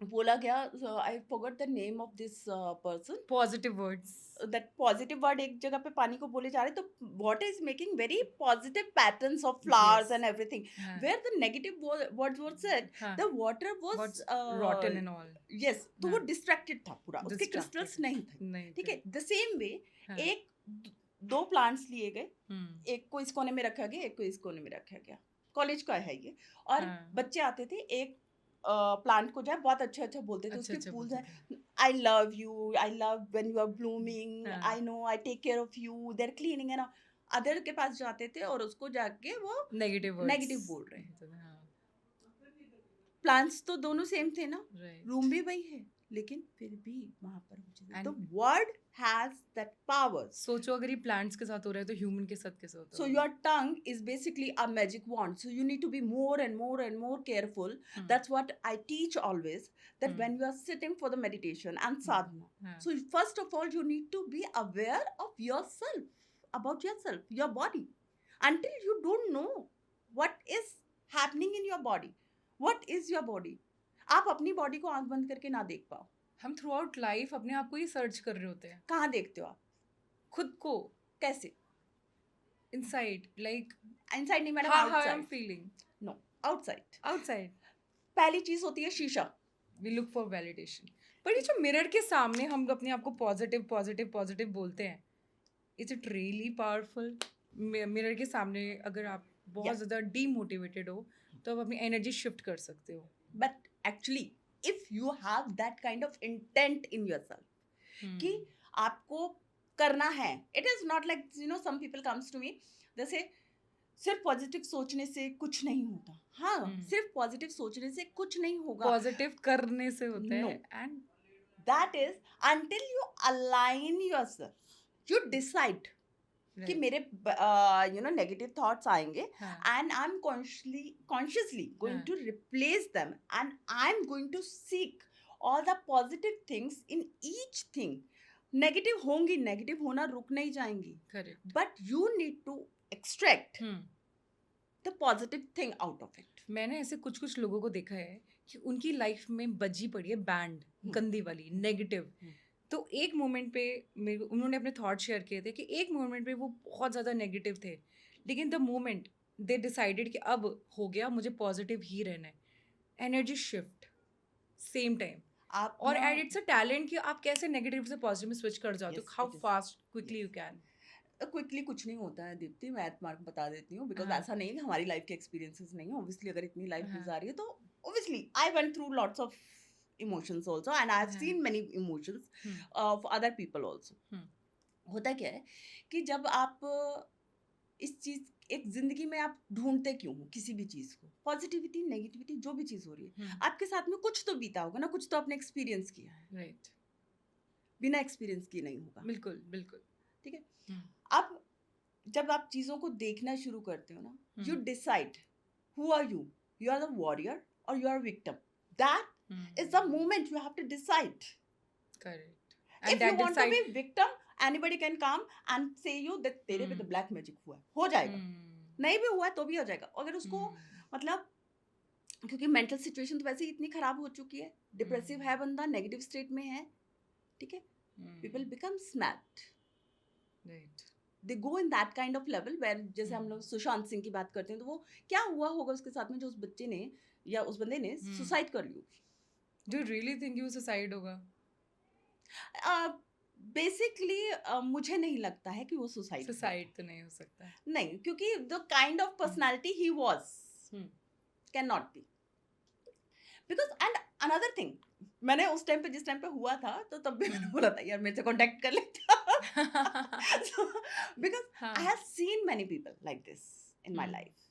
Speaker 2: बोला गया, I forgot the name of this person,
Speaker 1: positive words,
Speaker 2: that positive word एक जगह पे पानी को बोले जा रहे, तो water is making very positive patterns of flowers
Speaker 1: yes,
Speaker 2: and everything.
Speaker 1: हाँ,
Speaker 2: where the negative words were said
Speaker 1: हाँ,
Speaker 2: the water
Speaker 1: what's
Speaker 2: was
Speaker 1: rotten and all,
Speaker 2: yes, तो वो
Speaker 1: हाँ,
Speaker 2: डिस्ट्रैक्टेड था पूरा, उसके
Speaker 1: डिस्ट्रैक्टेड
Speaker 2: क्रिस्टल्स
Speaker 1: है,
Speaker 2: नहीं थे.
Speaker 1: नहीं
Speaker 2: ठीक
Speaker 1: थे,
Speaker 2: है, द सेम वे
Speaker 1: हाँ,
Speaker 2: एक दो प्लांट्स लिए गए,
Speaker 1: हुँ,
Speaker 2: एक को इस कोने में रखा गया, एक को इस कोने में रखा गया. कॉलेज का है ये. और
Speaker 1: हाँ,
Speaker 2: बच्चे आते थे, एक प्लांट को जो है बहुत अच्छा अच्छा बोलते थे, उसके
Speaker 1: अच्छा-अच्छा
Speaker 2: फूल
Speaker 1: बोलते
Speaker 2: है,
Speaker 1: थे,
Speaker 2: I love you, I love when you are blooming,
Speaker 1: हाँ,
Speaker 2: I know I take care of you, there cleaning है ना. अदर के पास जाते थे और उसको जाके वो
Speaker 1: नेगेटिव
Speaker 2: नेगेटिव बोल रहे हैं। प्लान्स तो दोनों सेम थे ना, रूम भी वही है, लेकिन फिर भी वहां पर वो चीजें, the word has that power.
Speaker 1: सोचो अगर ये प्लांट्स के साथ हो रहा है तो ह्यूमन के साथ कैसे होता
Speaker 2: So
Speaker 1: होगा?
Speaker 2: your tongue is basically a magic wand. So you need to be more and more and more careful. That's what I teach always. That when you are sitting for the meditation and sadhana, so first of all you need to be aware of yourself, about yourself, your body. Until you don't know what is happening in your body, what is your body, आप अपनी body को आंख बंद करके ना देख पाओ.
Speaker 1: हम थ्रू आउट लाइफ अपने आप को ही सर्च कर रहे होते हैं.
Speaker 2: कहाँ देखते हो आप
Speaker 1: खुद को
Speaker 2: कैसे?
Speaker 1: इनसाइड, लाइक
Speaker 2: इनसाइड नहीं madam,
Speaker 1: how I am
Speaker 2: outside.
Speaker 1: Feeling.
Speaker 2: No, outside.
Speaker 1: Outside
Speaker 2: पहली चीज होती है शीशा.
Speaker 1: We look for validation. पर ये जो मिरर के सामने हम अपने आप को पॉजिटिव पॉजिटिव पॉजिटिव बोलते हैं, is it really powerful? Mirror के सामने अगर आप बहुत ज़्यादा डीमोटिवेटेड हो तो आप अपनी एनर्जी शिफ्ट कर सकते हो.
Speaker 2: But actually if you have that kind of intent in yourself कि आपको करना है, it is not like you know some people comes to me, जैसे सिर्फ पॉजिटिव सोचने से कुछ नहीं होता. हाँ, सिर्फ पॉजिटिव सोचने से कुछ नहीं होगा,
Speaker 1: पॉजिटिव करने से होता है. And
Speaker 2: that is until you align yourself, you decide कि मेरे यू नो नेगेटिव थॉट्स आएंगे and I am consciously going to replace them and I am going to seek all the positive things in each thing. Negative होंगी, negative होना रुक नहीं जाएंगी, but you need to extract the positive thing out of it.
Speaker 1: मैंने ऐसे कुछ कुछ लोगों को देखा है कि उनकी लाइफ में बजी पड़ी है बैंड, गंदी वाली, नेगेटिव. तो एक मोमेंट पे उन्होंने अपने थॉट शेयर किए थे कि एक मोमेंट पे वो बहुत ज़्यादा नेगेटिव थे, लेकिन द मोमेंट दे डिसाइडेड कि अब हो गया, मुझे पॉजिटिव ही रहना है, एनर्जी शिफ्ट सेम टाइम.
Speaker 2: आप
Speaker 1: और एंड इट्स अ टैलेंट कि आप कैसे नेगेटिव से पॉजिटिव में स्विच कर जाते हो, how fast quickly you can.
Speaker 2: Quickly कुछ नहीं होता है दीप्ति, मैं तुम्हारे को बता देती हूँ, बिकॉज ऐसा नहीं है, हमारी लाइफ के एक्सपीरियंसेस नहीं है. ऑब्वियसली अगर इतनी लाइफ गुजारी है तो obviously I went through lots of emotions also and I have seen many emotions of other people also. होता क्या है कि जब आप इस चीज एक जिंदगी में आप ढूंढते क्यों हो किसी भी चीज को, पॉजिटिविटी नेगेटिविटी जो भी चीज हो रही है, आपके साथ में कुछ तो बीता होगा ना, कुछ तो आपने एक्सपीरियंस किया है.
Speaker 1: राइट.
Speaker 2: बिना एक्सपीरियंस किए नहीं होगा.
Speaker 1: बिल्कुल बिल्कुल.
Speaker 2: ठीक है. अब जब आप चीजों को देखना शुरू करते हो ना, you decide who are you. You are the warrior और you are victim. That is the moment you have to decide.
Speaker 1: Correct.
Speaker 2: If you want to be victim, anybody can come and say you that तेरे पे तो black magic हुआ है, हो जाएगा. नहीं भी हुआ है तो भी हो जाएगा. अगर उसको मतलब क्योंकि मेंटल सिचुएशन तो वैसे ही इतनी खराब हो चुकी है, डिप्रेसिव है बंदा, नेगेटिव स्टेट में है, ठीक है, people become smart.
Speaker 1: Right.
Speaker 2: They go in that kind of level where, जैसे हम लोग सुशांत सिंह की बात करते हैं, तो वो क्या हुआ होगा उसके साथ में जो उस बच्चे ने या उस बंदे ने सुसाइड कर ली.
Speaker 1: Do you really think you suicide होगा?
Speaker 2: बेसिकली मुझे नहीं लगता है कि वो सुसाइड
Speaker 1: तो नहीं हो सकता.
Speaker 2: नहीं, क्योंकि the kind of personality he was can not be. Because and another thing, मैंने उस टाइम पे जिस टाइम पे हुआ था तो तब भी मैंने बोला था यार मेरे से कांटेक्ट कर लेता. Because I have seen many people like this in my life.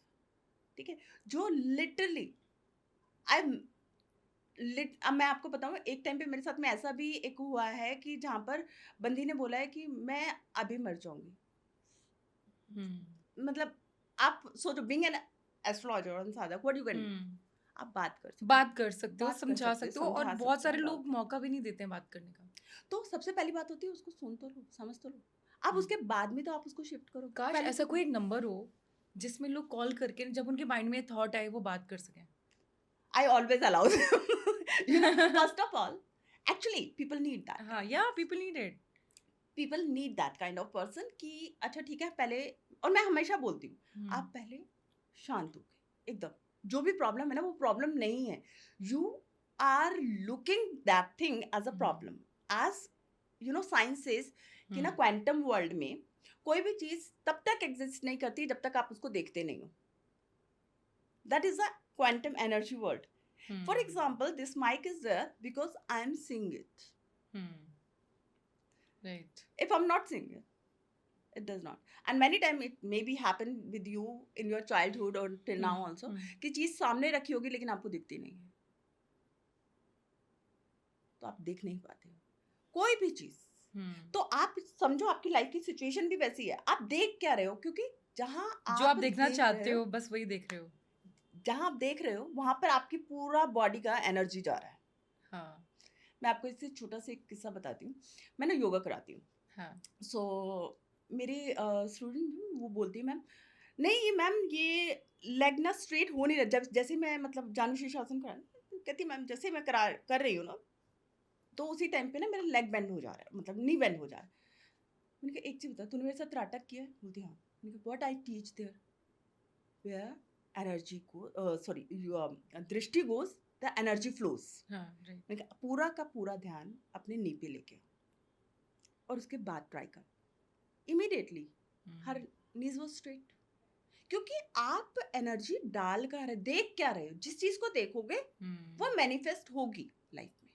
Speaker 2: ठीक है, जो लिटरली अब मैं आपको बताऊं, एक टाइम पे मेरे साथ में ऐसा भी एक हुआ है कि जहाँ पर बंदी ने बोला है कि मैं अभी मर जाऊंगी. मतलब आप सोचो, बीइंग एन एस्ट्रोलॉजर और साधक, व्हाट यू कैन, आप बात कर सकते हो,
Speaker 1: समझा सकते हो, और बहुत सारे लोग मौका भी नहीं देते हैं बात करने का.
Speaker 2: तो सबसे पहली बात होती है उसको सुन तो लो, समझ तो लो. अब उसके बाद में तो आप उसको शिफ्ट करो.
Speaker 1: काश ऐसा कोई एक नंबर हो जिसमें लोग कॉल करके जब उनके माइंड में थॉट आए वो बात कर सकें.
Speaker 2: I always allow them. You know, first of all, actually, people need that.
Speaker 1: Yeah, people need it.
Speaker 2: People need that kind of person कि अच्छा ठीक है पहले, और मैं हमेशा बोलती हूँ आप पहले शांत हो गए एकदम, जो भी प्रॉब्लम है ना वो प्रॉब्लम नहीं है. You are looking that thing as a problem. As you know, science says कि ना क्वांटम वर्ल्ड में कोई भी चीज तब तक एग्जिस्ट नहीं करती जब तक आप उसको देखते नहीं हो. That is a quantum energy world. For example, this mic is there because I am seeing it.
Speaker 1: Right.
Speaker 2: If I'm not seeing it, It does not. And many times it maybe happen with you in your childhood or till now also कि चीज सामने रखी होगी लेकिन आपको दिखती नहीं है, तो आप देख नहीं पाते हो कोई भी चीज। तो आप समझो आपकी लाइफ की सिचुएशन भी वैसी है, आप देख क्या रहे हो, क्योंकि जहां
Speaker 1: जो आप देखना चाहते हो बस वही देख रहे हो,
Speaker 2: जहां आप देख रहे हो वहां पर आपकी पूरा बॉडी का एनर्जी जा रहा है।
Speaker 1: हाँ
Speaker 2: मैं आपको इससे छोटा सा एक किस्सा बताती हूँ। मैं ना योगा कराती हूँ।
Speaker 1: हाँ
Speaker 2: सो मेरी स्टूडेंट वो बोलती है मैम नहीं मैम ये लेग ना स्ट्रेट हो नहीं रहा, जब जैसे मैं मतलब जानू शीर्षासन करा, कहती मैम जैसे मैं कर रही हूँ ना तो उसी टाइम पे ना मेरा लेग बेंड हो जा रहा है, मतलब नी बेंड हो जा रहा है। मैंने कहा एक चीज बता, तूने मेरे साथ नाटक किया है? बोलती हाँ। मैंने कहा what I teach there, where energy को सॉरी दृष्टि गोज द एनर्जी फ्लोज। मैंने कहा पूरा का पूरा ध्यान अपने नी पे लेके और उसके बाद ट्राई कर, immediately her knees was straight, क्योंकि आप एनर्जी डाल कर देख क्या रहे हो, जिस चीज को देखोगे वो मैनिफेस्ट होगी लाइफ में,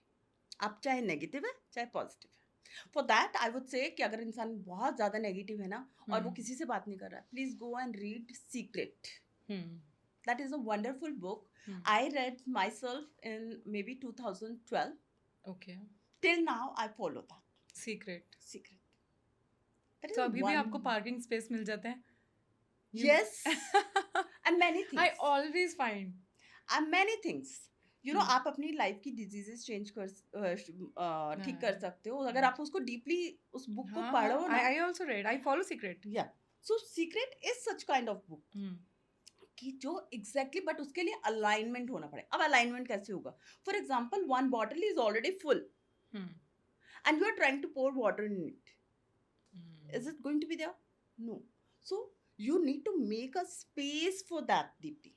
Speaker 2: आप चाहे नेगेटिव है चाहे पॉजिटिव है। For that I would say कि अगर इंसान बहुत ज्यादा नेगेटिव है ना और वो किसी से बात नहीं कर रहा है, please go and read secret. That is a wonderful book. I read my self in may be 2012।
Speaker 1: Okay,
Speaker 2: till now I follow that
Speaker 1: secret.
Speaker 2: Secret.
Speaker 1: तो अभी भी आपको पार्किंग स्पेस मिल जाता है?
Speaker 2: Yes, and many things.
Speaker 1: I always find.
Speaker 2: And many things. You know, आप अपनी life की diseases change कर ठीक कर सकते हो अगर आप उसको डीपली उस बुक को पढ़ो ना।
Speaker 1: I also read. I follow Secret.
Speaker 2: Yeah. So Secret is such kind of book कि जो exactly but उसके लिए अलाइनमेंट होना पड़े। अब अलाइनमेंट कैसे होगा? For example, one bottle is already full and you are trying to pour water in it. Is it going to be there? No. So you need to make a space for that, Deepti.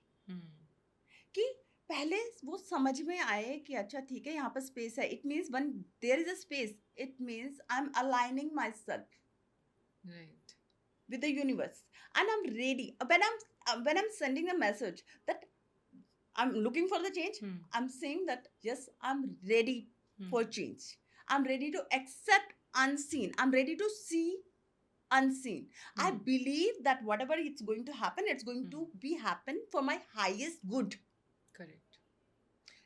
Speaker 2: कि पहले वो समझ में आए कि अच्छा ठीक है यहाँ पर स्पेस है, it means one there is a space, it means I am aligning my self with the universe and I'm ready when I'm sending a message that I'm looking for the change. I'm saying that yes, I'm ready for change. I'm ready to accept unseen. I'm ready to see unseen. I believe that whatever it's going to happen, it's going to be happen for my highest good.
Speaker 1: Correct.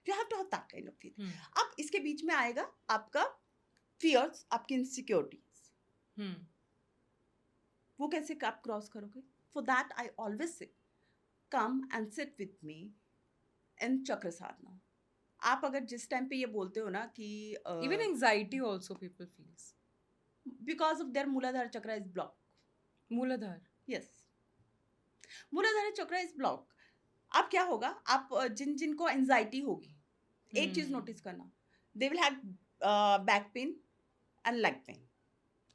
Speaker 2: You have to have that kind of faith. अब इसके बीच में आएगा आपका fears, आपकी insecurities. वो कैसे आप cross करोगे? For that I always say, come and sit with me in चक्र साधना. आप अगर जिस टाइम पे ये बोलते हो ना कि
Speaker 1: even anxiety also people feels
Speaker 2: because of their मूलाधार चक्र is blocked.
Speaker 1: मूलाधार,
Speaker 2: yes, मूलाधार चक्र is blocked. अब क्या होगा, आप जिनको एंजाइटी होगी, एक चीज नोटिस करना, they will have back pain and leg pain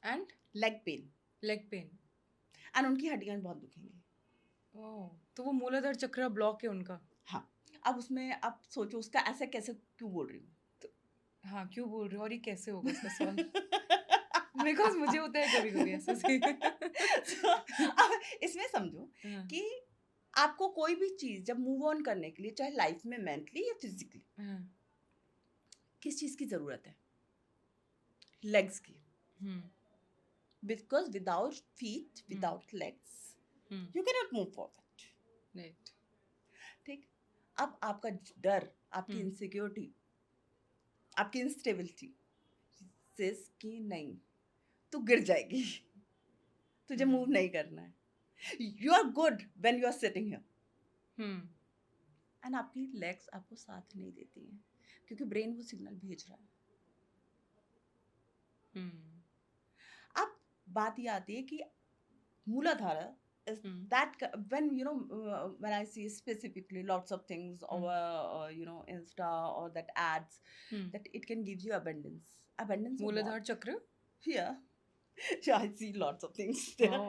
Speaker 1: and
Speaker 2: leg pain and उनकी हड्डियां बहुत दुखेंगी।
Speaker 1: तो वो मूलाधार चक्र ब्लॉक है उनका।
Speaker 2: हाँ, अब उसमें आप सोचो उसका ऐसा कैसे क्यों बोल रही हूँ,
Speaker 1: तो हाँ क्यों बोल रही हूँ और ये कैसे होगा इसका सॉल्व बिकॉज मुझे होता है कभी कभी ऐसा
Speaker 2: अब इसमें समझो कि आपको कोई भी चीज जब मूव ऑन करने के लिए, चाहे लाइफ में मेंटली या फिजिकली, किस चीज की जरूरत है? लेग्स की। Because without feet, without legs, you cannot move forward.
Speaker 1: Right.
Speaker 2: ठीक। अब आपका डर, आपकी इनसिक्योरिटी, आपकी इंस्टेबिलिटी सेज कि नहीं तू गिर जाएगी, तुझे मूव नहीं करना है, you are good when you are sitting here, and आपकी लेग्स आपको साथ नहीं देती हैं क्योंकि ब्रेन वो सिग्नल भेज रहा है। अब बात ये आती है कि मूलाधारा is that when you know when I see specifically lots of things over Insta or that ads that it can give you abundance
Speaker 1: मूलाधार चक्र,
Speaker 2: yeah I see lots of things there.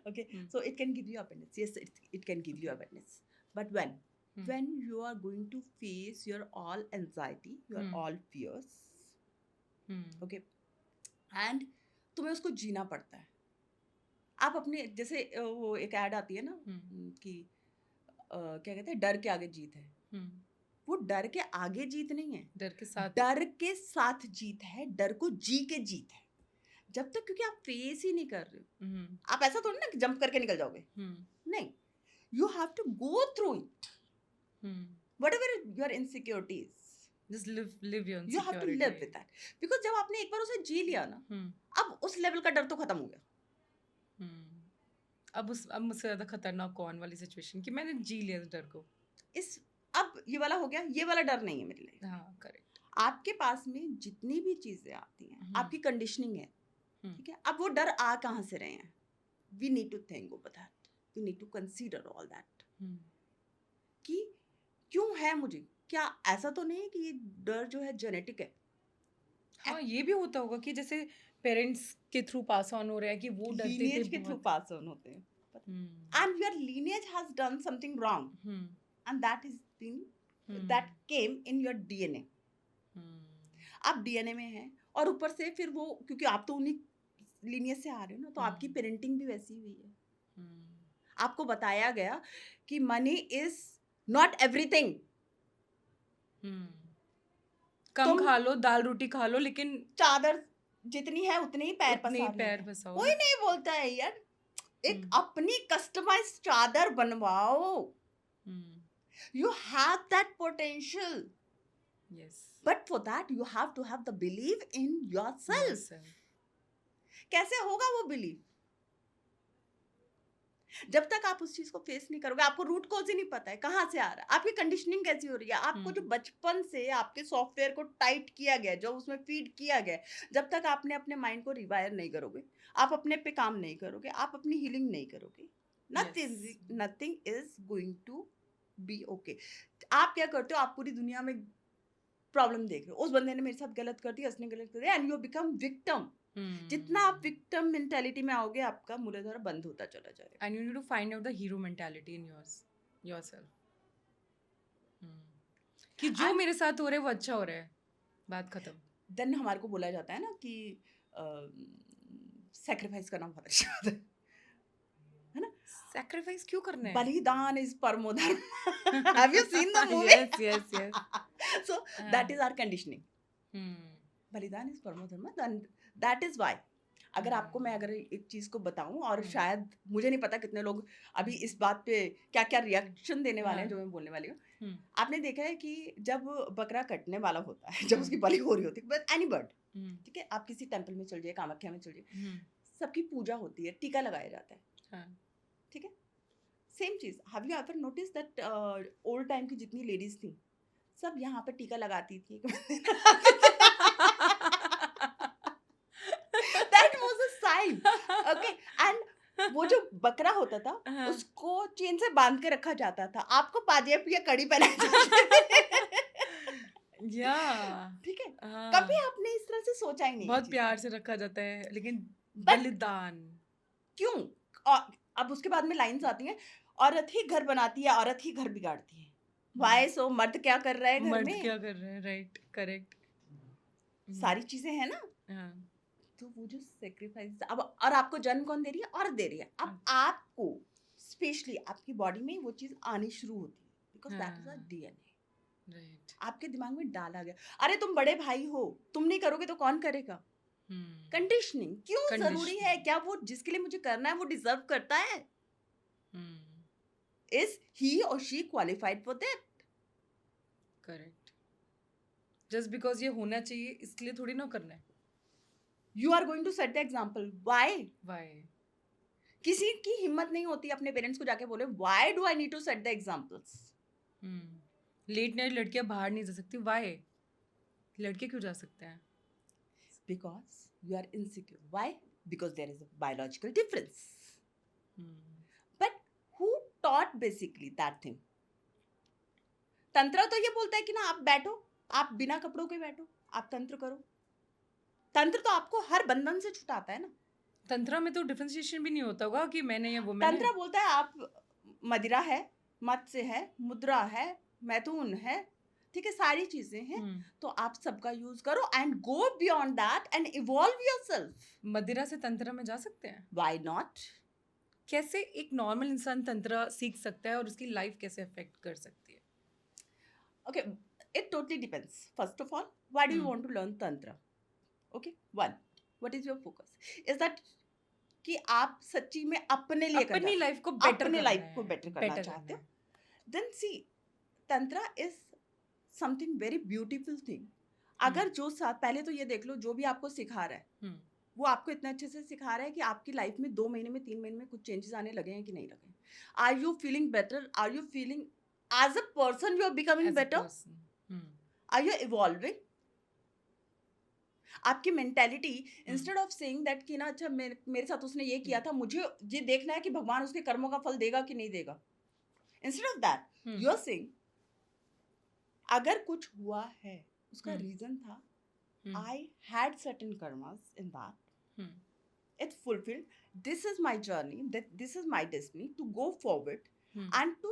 Speaker 2: Okay, so it can give you abundance. Yes, it can give you abundance, but when you are going to face your all anxiety, your all fears, okay, and तुम्हें उसको जीना पड़ता है। आप अपने जैसे वो एक add आती है ना कि क्या कहते हैं, डर के आगे जीत है। वो डर के आगे जीत नहीं है, डर के साथ जीत है, डर को जी के जीत है। जब तक, क्योंकि आप फेस ही नहीं कर रहे हो।
Speaker 1: हम्म,
Speaker 2: आप ऐसा थोड़ी ना कि जंप करके निकल जाओगे, नहीं, you have to go through it, whatever your insecurities,
Speaker 1: just live your
Speaker 2: you have to live
Speaker 1: insecurity.
Speaker 2: With that, because जब आपने एक बार उसे जी लिया ना,
Speaker 1: हम्म,
Speaker 2: अब उस लेवल का डर तो खत्म हो गया।
Speaker 1: अब मुझसे ज्यादा खतरनाक कौन वाली सिचुएशन कि मैंने जी लिया इस डर को.
Speaker 2: इस अब ये वाला हो गया, ये वाला डर नहीं है मेरे लिए।
Speaker 1: हाँ, करेक्ट.
Speaker 2: आपके पास में जितनी भी चीजें आती हैं, आपकी कंडीशनिंग है, ठीक है, अब वो डर आ कहाँ से रहे हैं, we need to think over that, we need to consider all that, कि क्यों है मुझे, क्या ऐसा तो नहीं है कि ये डर जो है जेनेटिक है।
Speaker 1: हाँ, ये भी होता होगा कि जैसे पेरेंट्स के थ्रू पास ऑन हो रहा है कि वो डरते थे
Speaker 2: लीनिएज के थ्रू
Speaker 1: बहुत.
Speaker 2: पास ऑन होते हैं, and your lineage has done something wrong, and that is been that came in your DNA, आप डीएनए में हैं, और ऊपर से फिर वो, क्योंकि आप तो उन्हीं लीनिएज से आ रहे हो ना, तो आपकी पेरेंटिंग भी वैसी हुई है। आपको बताया गया कि मनी इज नॉट एवरीथिंग,
Speaker 1: कम
Speaker 2: तुम
Speaker 1: खा लो, दाल रोटी खा लो, लेकिन
Speaker 2: चादर जितनी है उतनी ही पैर
Speaker 1: उतने ही
Speaker 2: पसार
Speaker 1: पैर
Speaker 2: लेना।
Speaker 1: फंसाओ.
Speaker 2: कोई नहीं बोलता है यार, एक अपनी कस्टमाइज चादर बनवाओ, you have that potential,
Speaker 1: Yes.
Speaker 2: but for that you have to have the belief in yourself.
Speaker 1: Yourself.
Speaker 2: कैसे होगा वो बिलीव, जब तक आप उस चीज को फेस नहीं करोगे, आपको रूट कॉज ही नहीं पता है कहाँ से आ रहा है, आपकी कंडीशनिंग कैसी हो रही है, आपको जो बचपन से आपके सॉफ्टवेयर को टाइट किया गया, जो उसमें फीड किया गया, जब तक आपने अपने माइंड को रिवायर नहीं करोगे, आप अपने पे काम नहीं करोगे, आप अपनी हीलिंग नहीं करोगे, nothing is going to be okay. आप क्या करते हो, आप पूरी दुनिया में प्रॉब्लम देख रहे हो, उस बंदे ने मेरे साथ गलत कर दिया, उसने गलत कर दिया, एंड यू बिकम विक्टिम। जितना आप विक्टिम मेंटालिटी में आओगे, आपका मूलाधार बंद होता चला जाएगा।
Speaker 1: And you need to find out the hero mentality in yourself. कि जो मेरे साथ हो रहा है वो अच्छा हो रहा है, बात खत्म.
Speaker 2: देन हमारे को बोला जाता है ना कि सैक्रिफाइस करना बहुत अच्छा होता है ना।
Speaker 1: Sacrifice क्यों करना है?
Speaker 2: बलिदान इज परमो धर्म। Have you seen the movie?
Speaker 1: yes.
Speaker 2: So that is our conditioning. बलिदान इज परमो धर्म, दैट इज व्हाई। अगर आपको मैं अगर एक चीज को बताऊं, और शायद मुझे नहीं पता कितने लोग अभी इस बात पे क्या क्या रिएक्शन देने वाले हैं जो मैं बोलने वाली हूँ। आपने देखा है कि जब बकरा कटने वाला होता है, जब उसकी बलि हो रही होती है, बट एनी बर्ड, ठीक है, आप किसी टेंपल में चल जाइए, कामाख्या में चल जाइए, सबकी पूजा होती है, टीका लगाया जाता है, ठीक है। सेम चीज, have you ever notice that old time की जितनी लेडीज थी, सब यहाँ पे टीका लगाती थी। That was a sign, okay? And वो जो बकरा होता था, उसको चेन से बांध के रखा जाता था, आपको पाजेब या कड़ी पहनाई जाती थी। ठीक है, कभी आपने इस तरह से सोचा ही नहीं।
Speaker 1: बहुत प्यार से रखा जाता है, लेकिन बलिदान
Speaker 2: क्यों? अब उसके बाद में लाइंस आती हैं, औरत ही घर बनाती है, औरत ही घर बिगाड़ती है। वाई सो, मर्द क्या कर रहा है घर में?
Speaker 1: मर्द क्या कर रहे हैं, राइट, करेक्ट,
Speaker 2: सारी चीजें हैं ना। तो वो जो सेक्रीफाइस, अब और आपको जन्म कौन दे रही है? औरत दे रही है। अब आपको स्पेशली आपकी बॉडी में वो चीज आनी शुरू होती है, because that is a DNA, right. आपके दिमाग में डाला गया, अरे तुम बड़े भाई हो, तुम नहीं करोगे तो कौन करेगा? कंडीशनिंग क्यों जरूरी है? क्या वो जिसके लिए मुझे करना है वो डिजर्व करता है? इज ही और she qualified for that?
Speaker 1: Correct. Just because ये होना चाहिए इसलिए थोड़ी ना करना है।
Speaker 2: You are going to set the example. Why?
Speaker 1: Why?
Speaker 2: किसी की हिम्मत नहीं होती अपने पेरेंट्स को जाके बोले why do I need to set the examples?
Speaker 1: Late night लड़कियां बाहर नहीं जा सकती, why? लड़के क्यों जा सकते हैं?
Speaker 2: Because you are insecure. Why? Because there is a biological difference. But who taught basically that thing? तंत्र तो ये बोलता है कि ना आप बैठो, आप बिना कपड़ों के बैठो, आप तंत्र करो। तंत्र तो आपको हर बंधन से छुटाता है ना।
Speaker 1: तंत्र में तो डिफरेंशिएशन भी नहीं होता होगा कि मैंने या वो मैंने।
Speaker 2: तंत्र बोलता है आप मदिरा है, मत्स्य है, मुद्रा है, मैथुन है, ठीक है, सारी चीजें हैं, तो आप सबका यूज करो and go beyond that and evolve yourself.
Speaker 1: मदिरा से तंत्र में जा सकते हैं?
Speaker 2: Why not?
Speaker 1: कैसे एक नॉर्मल इंसान तंत्र सीख सकता है और उसकी लाइफ कैसे अफेक्ट कर सकती है?
Speaker 2: Okay, it totally depends. First of all, why do you want to learn tantra? Okay, one, what is your focus? Is that कि आप सच्ची में अपने लिए करना,
Speaker 1: अपनी लाइफ को बेटर
Speaker 2: अपने
Speaker 1: करना
Speaker 2: लाइफ को
Speaker 1: है,
Speaker 2: बेटर करना
Speaker 1: बेटर
Speaker 2: चाहते
Speaker 1: करना
Speaker 2: हो,
Speaker 1: है।
Speaker 2: Then see tantra is something very beautiful thing. अगर
Speaker 1: हम्म,
Speaker 2: जो पहले तो ये देख लो, जो भी आपको सिखा रहा है
Speaker 1: हम्म,
Speaker 2: वो आपको इतने अच्छे से सिखा रहा है कि आपकी लाइफ में 2 महीने में 3 महीने में कुछ चेंजेस आने लगे हैं कि नहीं लगे. Are you feeling better? Are you feeling as a person you are becoming
Speaker 1: as a
Speaker 2: better?
Speaker 1: Person.
Speaker 2: Are you evolving? आपकी mentality,
Speaker 1: hmm,
Speaker 2: instead of saying that कि ना अच्छा मेरे साथ उसने ये किया था, मुझे ये देखना है कि भगवान उसके कर्मों का फल देगा कि नहीं देगा, instead of that
Speaker 1: hmm,
Speaker 2: you are saying अगर कुछ हुआ है उसका
Speaker 1: हम्म,
Speaker 2: रीजन था,
Speaker 1: hmm,
Speaker 2: I had certain karmas in that,
Speaker 1: hmm,
Speaker 2: it's fulfilled, this is my journey, that this is my destiny to go forward
Speaker 1: hmm,
Speaker 2: and to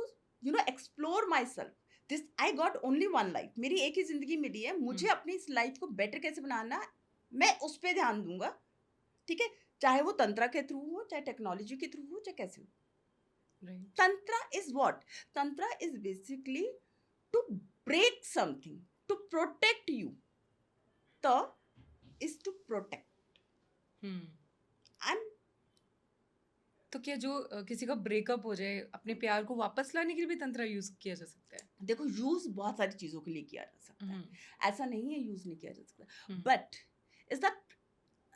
Speaker 2: explore myself. This I got only one life, मेरी एक ही जिंदगी मिली है, मुझे अपनी इस life को better कैसे बनाना है, मैं उस पे ध्यान दूंगा. ठीक है, चाहे वो तंत्रा के थ्रू हो, चाहे टेक्नोलॉजी के थ्रू हो, चाहे कैसे हो.
Speaker 1: Right,
Speaker 2: Tantra is what? Tantra is basically to break something, to protect you. Ta is to protect.
Speaker 1: Hmm.
Speaker 2: And
Speaker 1: तो क्या जो किसी का ब्रेकअप हो जाए, अपने प्यार को वापस लाने के लिए भी तंत्र यूज किया जा सकता है?
Speaker 2: देखो, यूज बहुत सारी चीजों के लिए किया जा सकता है,
Speaker 1: हम्म,
Speaker 2: ऐसा नहीं है यूज नहीं किया जा सकता.
Speaker 1: Hmm,
Speaker 2: but is that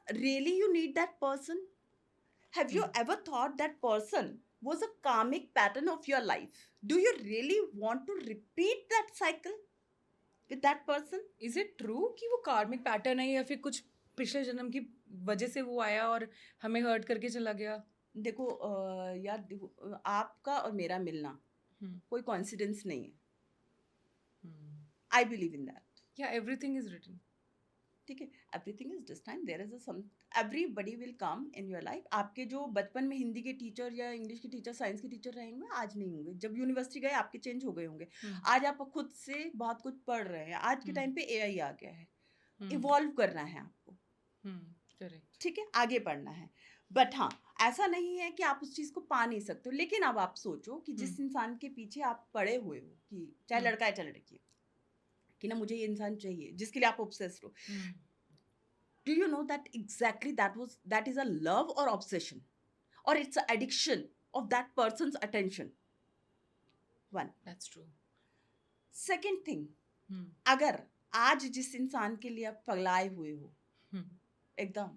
Speaker 2: really you need that person? Have you
Speaker 1: hmm.
Speaker 2: Ever thought that person was a karmic pattern of your life? Do you really want to repeat that cycle with that person?
Speaker 1: Is it true कि वो कार्मिक pattern है, या फिर कुछ पिछले जन्म की वजह से वो आया और हमें हर्ट करके चला गया?
Speaker 2: देखो यार देखो, आपका और मेरा मिलना
Speaker 1: हम्म,
Speaker 2: कोई कॉन्सिडेंस नहीं है.
Speaker 1: Hmm.
Speaker 2: I believe in that.
Speaker 1: या एवरीथिंग इज रिटन?
Speaker 2: ठीक है, everything is destiny, there is a some, everybody will come in your life. आपके जो बचपन में हिंदी के टीचर या इंग्लिश के टीचर, साइंस के टीचर रहे होंगे, आज नहीं होंगे. जब यूनिवर्सिटी गए आपके चेंज हो गए होंगे. आज आप खुद से बहुत कुछ पढ़ रहे हैं. आज के टाइम पे एआई आ गया है. इवॉल्व करना है आपको.
Speaker 1: करेक्ट.
Speaker 2: ठीक है, आगे बढ़ना है. बट हाँ, ऐसा नहीं है कि आप उस चीज को पा नहीं सकते हो. लेकिन अब आप सोचो कि जिस इंसान के पीछे आप पड़े हुए हो, कि चाहे लड़का है चाहे लड़की है, कि ना मुझे ये इंसान चाहिए, जिसके लिए आप ऑब्सेस्ड हो, do you know that exactly that is a love or obsession, or it's an addiction of that person's attention? One.
Speaker 1: That's true.
Speaker 2: Second thing, अगर आज जिस इंसान के लिए आप पगलाए हुए हो एकदम,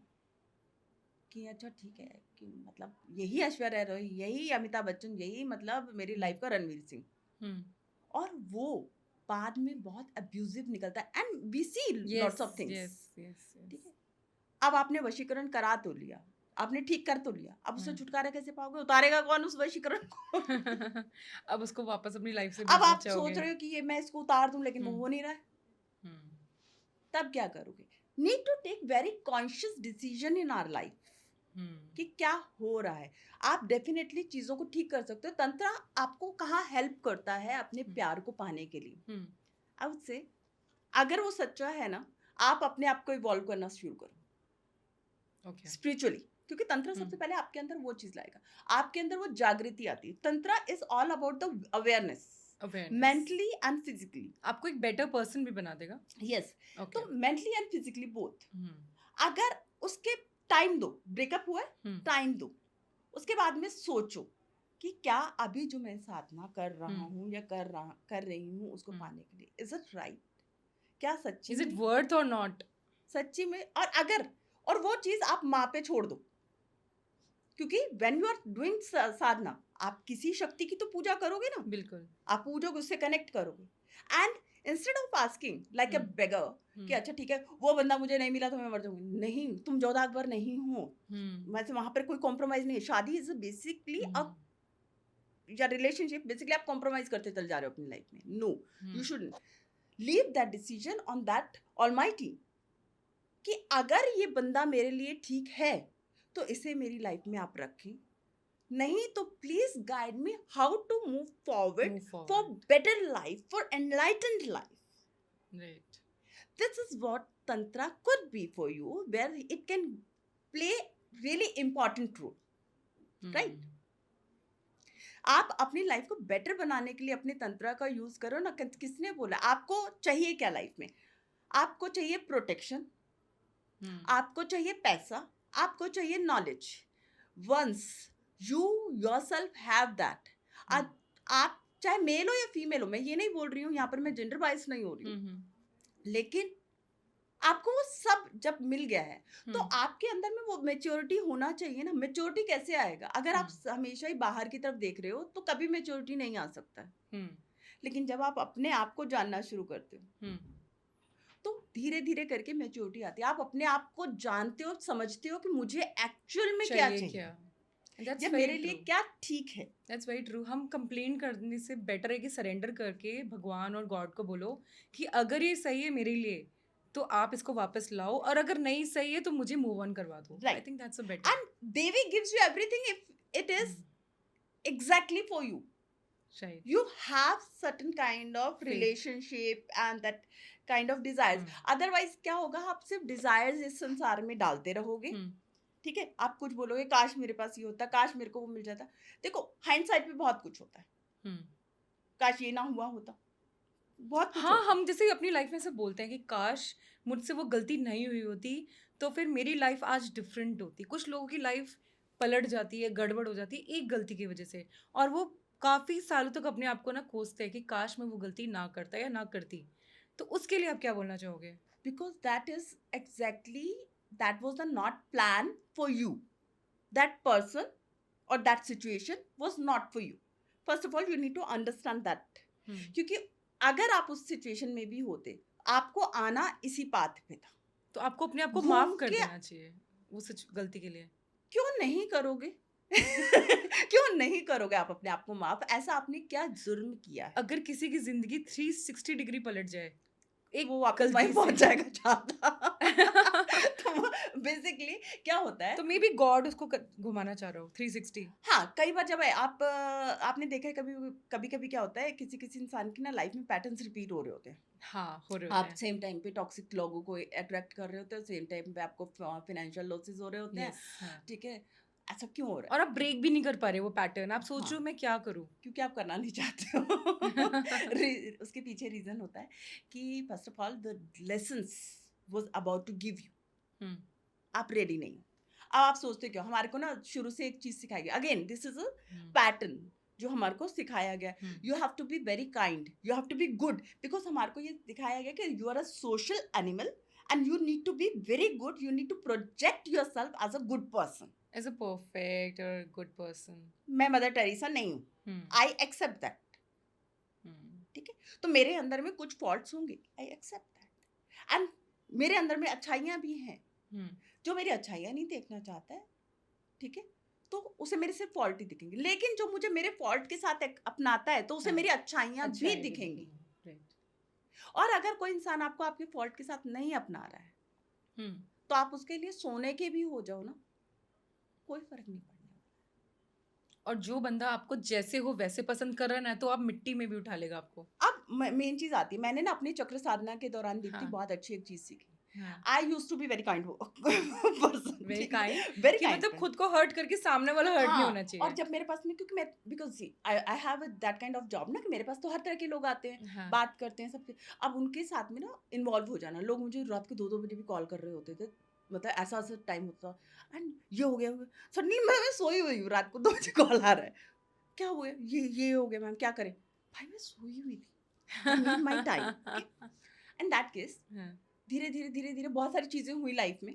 Speaker 2: कि अच्छा ठीक है, कि मतलब यही ऐश्वर्या राय, यही अमिताभ बच्चन, यही मतलब मेरी लाइफ का रणवीर सिंह, और वो बाद में बहुत अब्यूजिव निकलता है, and we see lots of things. ठीक है, अब आपने वशीकरण करा तो लिया, आपने ठीक कर तो लिया, अब उससे छुटकारा कैसे पाओगे? उतारेगा कौन उस वशीकरण को?
Speaker 1: अब उसको वापस अपनी लाइफ से
Speaker 2: अब
Speaker 1: भेजना
Speaker 2: आप
Speaker 1: चाहोगे?
Speaker 2: सोच रहे हो कि ये मैं इसको उतार दूं, लेकिन वो हो नहीं रहा है. तब क्या करोगे? Need to take very conscious decision in our life कि क्या हो रहा है. आप डेफिनेटली चीजों को ठीक कर सकते हो. तंत्र आपको कहाँ हेल्प करता है अपने प्यार को पाने के लिए? आई वुड से, अगर वो सच्चा है ना, आप अपने आप को इवॉल्व करना शुरू करो स्पिरिचुअली, क्योंकि तंत्र सबसे पहले आपके अंदर वो चीज लाएगा, आपके अंदर वो जागृति आती है. तंत्र is all about the awareness, mentally and physically.
Speaker 1: आपको एक बेटर पर्सन भी बना देगा.
Speaker 2: Yes,
Speaker 1: Okay.
Speaker 2: तो मेंटली एंड फिजिकली बोथ. अगर उसके टाइम दो, ब्रेकअप हुआ है, टाइम दो, उसके बाद में सोचो कि क्या अभी जो मैं साधना कर रहा हूँ या कर रही हूँ उसको पाने के लिए, इज इट राइट? क्या सच्ची
Speaker 1: इज इट
Speaker 2: में,
Speaker 1: वर्थ और नॉट?
Speaker 2: सच्ची में? और वो चीज आप माँ पे छोड़ दो, क्योंकि व्हेन यू आर डूइंग साधना, आप किसी शक्ति की तो पूजा करोगे ना.
Speaker 1: बिल्कुल.
Speaker 2: आप पूजोगे, उससे कनेक्ट करोगे. And instead of asking like a beggar कि अच्छा ठीक है, वो बंदा मुझे नहीं मिला तो मैं मर जाऊंगी, नहीं, तुम जोधा अकबर नहीं हो. वैसे वहां पर कोई कॉम्प्रोमाइज नहीं है. शादी इज बेसिकली अ, या रिलेशनशिप बेसिकली आप कॉम्प्रोमाइज करते चल जा रहे हो अपनी लाइफ में. No, you should leave that decision on that almighty, कि अगर ये बंदा मेरे लिए ठीक है तो इसे मेरी लाइफ में आप रखें, नहीं तो please guide me how to move forward for better life, for enlightened life.
Speaker 1: Right.
Speaker 2: This is what tantra could be for you, where it can play really important role. Right? आप अपनी life को better बनाने के लिए अपने तंत्रा का use करो ना. किसने बोला? आपको चाहिए क्या लाइफ में? आपको चाहिए प्रोटेक्शन, आपको चाहिए पैसा, आपको चाहिए knowledge. Once you yourself have that, आप चाहे मेल हो या फीमेल हो, मैं ये नहीं बोल रही हूँ, यहाँ पर मैं जेंडर बाइस नहीं हो रही हूँ, लेकिन आपको वो सब जब मिल गया है तो आपके अंदर में वो मेच्योरिटी होना चाहिए ना. मेच्योरिटी कैसे आएगा? अगर आप हमेशा ही बाहर की तरफ देख रहे हो तो कभी मेच्योरिटी नहीं आ सकता है. लेकिन जब आप अपने आप को जानना शुरू करते हो तो धीरे धीरे करके मेच्योरिटी आती है. आप अपने आप को जानते हो, समझते हो कि मुझे एक्चुअल में क्या चाहिए, या मेरे लिए क्या ठीक है.
Speaker 1: That's very true. हम कंप्लेन करने से बेटर है कि सरेंडर करके भगवान और गॉड को बोलो कि अगर ये सही है मेरे लिए तो आप इसको वापस लाओ, और अगर नहीं सही है तो मुझे मूव ऑन करवा दो. I think that's a better.
Speaker 2: And Devi gives you everything if it is exactly for you.
Speaker 1: Right.
Speaker 2: You have certain kind of relationship and that kind of desires. Otherwise क्या होगा, आप सिर्फ desires इस संसार में डालते रहोगे. ठीक है, आप कुछ बोलोगे काश मेरे पास ये होता, काश मेरे को वो मिल जाता. देखो हाइंडसाइट पे बहुत कुछ होता है. काश ये ना हुआ होता, बहुत कुछ
Speaker 1: हाँ, हम जैसे अपनी लाइफ में से बोलते हैं कि काश मुझसे वो गलती नहीं हुई होती तो फिर मेरी लाइफ आज डिफरेंट होती. कुछ लोगों की लाइफ पलट जाती है, गड़बड़ हो जाती है एक गलती की वजह से, और वो काफी सालों तक अपने आप को ना कोसते हैं कि काश मैं वो गलती ना करता या ना करती. तो उसके लिए आप क्या बोलना चाहोगे?
Speaker 2: Because that is exactly, that was the not plan for you. That person or that situation was not for you. First of all, you need to understand that. क्योंकि अगर आप उस सिचुएशन में भी होते, आपको आना इसी पाथ पे था.
Speaker 1: तो आपको अपने आप को माफ कर देना चाहिए उस गलती के लिए.
Speaker 2: क्यों नहीं करोगे? क्यों नहीं करोगे आप अपने आप को माफ? ऐसा आपने क्या जुर्म किया है?
Speaker 1: अगर किसी की जिंदगी 360 डिग्री पलट जाए, एक
Speaker 2: वो वापस वहीं पहुंच जाएगा चाहता. तो बेसिकली क्या होता है,
Speaker 1: तो मे बी गॉड उसको घुमाना चाह रहा हो 360.
Speaker 2: हाँ, कई बार जब आप आपने देखा है कभी कभी क्या होता है, किसी किसी इंसान की ना लाइफ में पैटर्न्स रिपीट हो रहे होते हैं.
Speaker 1: हाँ, हो रहे होते हैं.
Speaker 2: आप सेम टाइम पे टॉक्सिक लोगों को अट्रैक्ट कर रहे होते हैं, सेम टाइम पे आपको फाइनेंशियल लॉसेस हो रहे होते हैं. ठीक है, ऐसा क्यों हो रहा है?
Speaker 1: और आप ब्रेक भी नहीं कर पा रहे वो पैटर्न. आप सोच रहे हो मैं क्या करूं,
Speaker 2: क्योंकि आप करना नहीं चाहते हो. उसके पीछे रीजन होता है कि first of all the lessons was about to give you, आप रेडी नहीं. अब आप सोचते क्यों, हमारे को ना शुरू से एक चीज सिखाई गई. Again this is a pattern जो हमारे को सिखाया गया. You have to be very kind, you have to be good, because हमारे को ये दिखाया गया कि you are a social animal and you need to be very good, you need to project yourself as a good person,
Speaker 1: as a perfect or good person.
Speaker 2: मैं Mother Teresa नहीं हूँ. I accept that. ठीक है, तो मेरे अंदर में कुछ फॉल्ट्स होंगे, आई एक्सेप्ट दैट. एंड मेरे अंदर में अच्छाइयाँ भी हैं. जो मेरी अच्छाइयाँ नहीं देखना चाहता है, ठीक है, तो उसे मेरे से फॉल्ट ही दिखेंगे. लेकिन जो मुझे मेरे फॉल्ट के साथ अपनाता है तो उसे मेरी अच्छाइयाँ भी दिखेंगी. और अगर कोई इंसान आपको आपके फॉल्ट के साथ नहीं अपना रहा है तो आप उसके लिए सोने के भी हो जाओ ना, कोई फर्क नहीं पड़ने.
Speaker 1: और जो बंदा आपको जैसे हो वैसे पसंद कर रहा है ना, तो आप मिट्टी में भी उठा लेगा आपको.
Speaker 2: अब मेन चीज आती है, मैंने ना अपनी चक्र साधना के दौरान दीप्ति बहुत अच्छी एक चीज सीखी. I used to be very kind person.
Speaker 1: Very kind.
Speaker 2: Very
Speaker 1: kind. मतलब खुद को हर्ट करके सामने वाला हर्ट नहीं होना चाहिए.
Speaker 2: और जब मेरे पास में, क्योंकि मैं because I have that kind of job ना, कि मेरे पास तो हर तरह के लोग आते हैं, बात करते हैं सबसे. अब उनके साथ में ना इन्वॉल्व हो जाना. लोग मुझे रात के 2-2 बजे भी कॉल कर रहे होते थे, मतलब ऐसा ऐसा टाइम होता. एंड ये हो गया सडनली मैं सोई हुई हूँ, रात को 2 बजे कॉल आ रहा है, क्या हो गया, ये हो गया मैम, क्या करें. भाई मैं सोई हुई थी, I need my time. In that case, धीरे धीरे बहुत सारी चीजें हुई लाइफ में.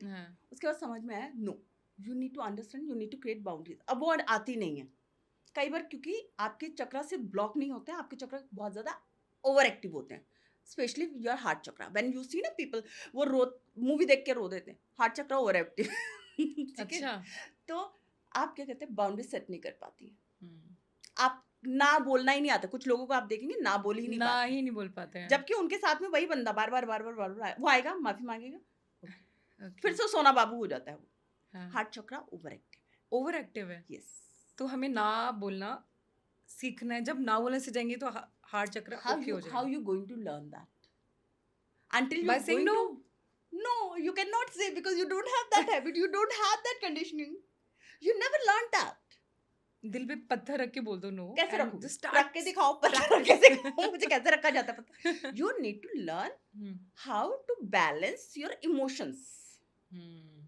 Speaker 2: उसके बाद समझ में आया, no, you need to understand, you need to create boundaries. अब वो आती नहीं है कई बार, क्योंकि आपके चक्रा से ब्लॉक नहीं होते हैं, आपके चक्रा बहुत ज्यादा ओवर एक्टिव होते हैं. Specially your heart chakra. When you see ना पीपल, वो मूवी देख के रो देते हैं, हार्ट चक्रा ओवर एक्टिव. ठीक है, तो आप क्या कहते हैं, बाउंड्री सेट नहीं कर पाती. आप ना बोलना ही नहीं आता. कुछ लोगों को आप देखेंगे ना बोल ही नहीं
Speaker 1: बोल पाते हैं,
Speaker 2: जबकि उनके साथ में वही बंदा बार बार वो आएगा, माफी मांगेगा, फिर से सोना बाबू हो जाता है वो. हार्ट चक्रा ओवर एक्टिव है. यस. तो हमें ना बोलना सीखना है. जब ना बोलने से जाएंगे तो हार्ट चक्रा ओके हो जाएगा. How you going to learn that? Until by saying no. No, you cannot say, because you don't have that habit, you don't have that conditioning, you never learned that.
Speaker 1: दिल पे पत्थर रख के बोल दो no.
Speaker 2: कैसे रखूं? रख के दिखाओ, पत्थर रख के दिखाओ, मुझे कैसे रखा जाता है पता. You need to learn how to balance your emotions.
Speaker 1: हम्म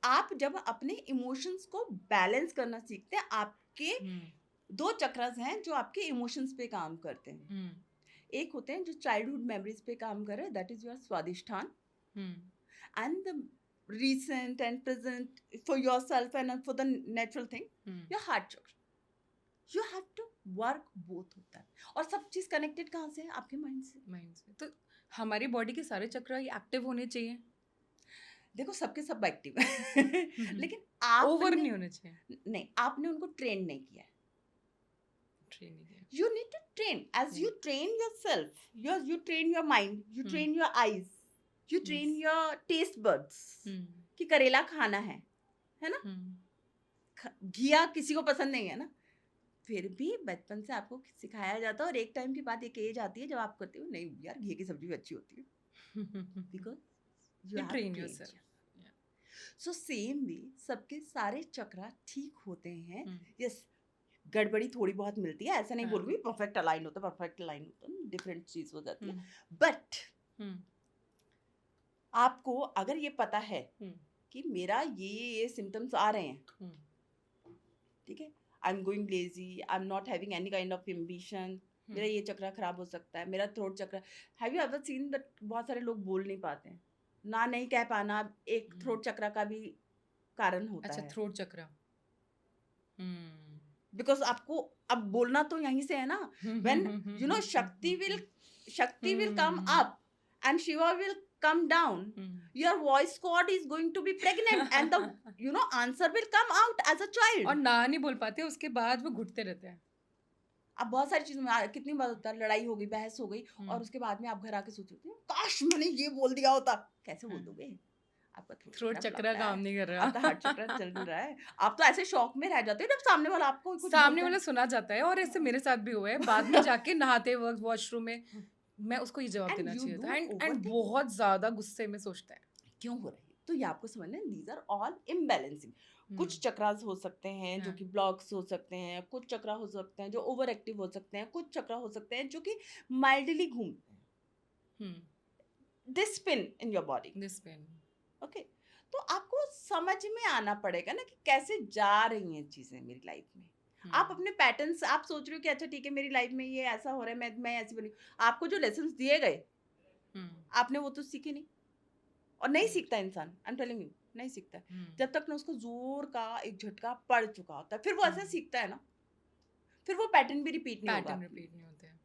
Speaker 2: आप जब अपने इमोशंस को बैलेंस करना सीखते हैं, आपके
Speaker 1: हम्म
Speaker 2: 2 चक्रास हैं जो आपके इमोशंस पे काम करते हैं।
Speaker 1: हम्म
Speaker 2: एक होते हैं जो चाइल्डहुड मेमोरीज पे काम कर रहे हैं, that is your Swadhisthana,
Speaker 1: hmm
Speaker 2: and the recent and present for yourself and for the natural thing,
Speaker 1: hmm
Speaker 2: your heart chakra. You have to work both होता है, और सब चीज कनेक्टेड कहाँ से है? आपके माइंड से।
Speaker 1: माइंड से तो हमारी बॉडी के सारे चक्र एक्टिव होने चाहिए,
Speaker 2: देखो सबके सब एक्टिव है लेकिन
Speaker 1: ओवर
Speaker 2: आपने
Speaker 1: नहीं होने चाहिए,
Speaker 2: नहीं, आपने उनको ट्रेन नहीं किया है।
Speaker 1: ट्रेनिंग है।
Speaker 2: You need to train as you train yourself. You train your mind, you train your eyes, you train
Speaker 1: Yes.
Speaker 2: your taste buds
Speaker 1: हम्म
Speaker 2: कि करेला खाना है ना?
Speaker 1: हम्म
Speaker 2: घिया किसी को पसंद नहीं है ना, फिर भी बचपन से आपको सिखाया जाता है, और एक टाइम के बाद एक एज आती है जब आप करते हो नहीं यार घी की सब्जी भी अच्छी होती है, because you
Speaker 1: You
Speaker 2: have
Speaker 1: train
Speaker 2: trained.
Speaker 1: yourself. Yeah.
Speaker 2: So same way सबके सारे चक्रा ठीक होते हैं।
Speaker 1: हम्म,
Speaker 2: यस, गड़बड़ी थोड़ी बहुत मिलती है, ऐसा नहीं
Speaker 1: हाँ।
Speaker 2: बोलूंगी परफेक्ट अलाइन होता है, परफेक्ट अलाइन होता है, डिफरेंट चीज हो जाती है।
Speaker 1: हम्म,
Speaker 2: बट
Speaker 1: हम्म,
Speaker 2: आपको अगर ये पता है
Speaker 1: हम्म,
Speaker 2: कि मेरा ये सिम्टम्स आ रहे हैं,
Speaker 1: हम्म,
Speaker 2: ठीक है, आई am going lazy, I am not having any kind of ambition, मेरा ये चक्र खराब हो सकता है, मेरा थ्रोट चक्र, have you ever seen that बहुत सारे लोग बोल नहीं पाते हैं, ना नहीं कह पाना एक थ्रोट चक्र का भी कारण होता
Speaker 1: अच्छा
Speaker 2: है,
Speaker 1: थ्रोट चक्र। हम्म
Speaker 2: बिकॉज आपको अब बोलना तो यहीं से है ना, व्हेन यू नो शक्ति will come up and Shiva will come down, your voice cord is going to be pregnant and the answer will come out as a child.
Speaker 1: और ना नहीं बोल पाते, उसके बाद वो घुटते रहते हैं।
Speaker 2: अब बहुत सारी चीजों में कितनी बार होता है, लड़ाई हो गई, बहस हो गई, और उसके बाद में आप घर आके सोचते हो काश मैंने ये बोल दिया होता। कैसे बोल दोगे? आपका
Speaker 1: थ्रोट चक्र काम नहीं कर रहा,
Speaker 2: आपका हार्ट चक्र चल रहा है, आप तो ऐसे शॉक में रह जाते हो जब सामने वाला आपको कुछ
Speaker 1: सामने
Speaker 2: बोलता
Speaker 1: वाला
Speaker 2: है।
Speaker 1: सुना जाता है, और ऐसे मेरे साथ भी हुआ है, बाद में जाके नहाते वक्त वॉशरूम में मैं उसको ये जवाब
Speaker 2: And
Speaker 1: देना
Speaker 2: you
Speaker 1: चाहिए
Speaker 2: do
Speaker 1: था, एंड
Speaker 2: overthink.
Speaker 1: बहुत ज्यादा गुस्से में सोचता है।
Speaker 2: क्यों हो रही है? तो ये आपको समझना है, दीज आर ऑल इम्बैलेंसिंग। कुछ चक्रास हो सकते हैं जो
Speaker 1: हाँ।
Speaker 2: कि ब्लॉक्स हो सकते हैं, कुछ चक्रा हो सकते हैं जो ओवर एक्टिव हो सकते हैं, कुछ चक्रा हो सकते हैं जो कि माइल्डली घूमते हैं, this spin in your body.
Speaker 1: This pain.
Speaker 2: Okay, तो आपको समझ में आना पड़ेगा ना कि कैसे जा रही हैं चीजें मेरी लाइफ में। आप अपने पैटर्न्स, आप सोच रहे हो कि अच्छा ठीक है मेरी लाइफ में ये ऐसा हो रहा है, मैं ऐसी बनी, आपको जो लेसन्स दिए गए आपने वो तो सीखे नहीं, और नहीं सीखता इंसान, आई एम टेलिंग यू, नहीं सीखता है जब तक ना उसको जोर का एक झटका पड़ चुका होता है, फिर वो ऐसा सीखता है ना, फिर वो पैटर्न भी रिपीट नहीं होगा।
Speaker 1: पैटर्न रिपीट नहीं होते हैं।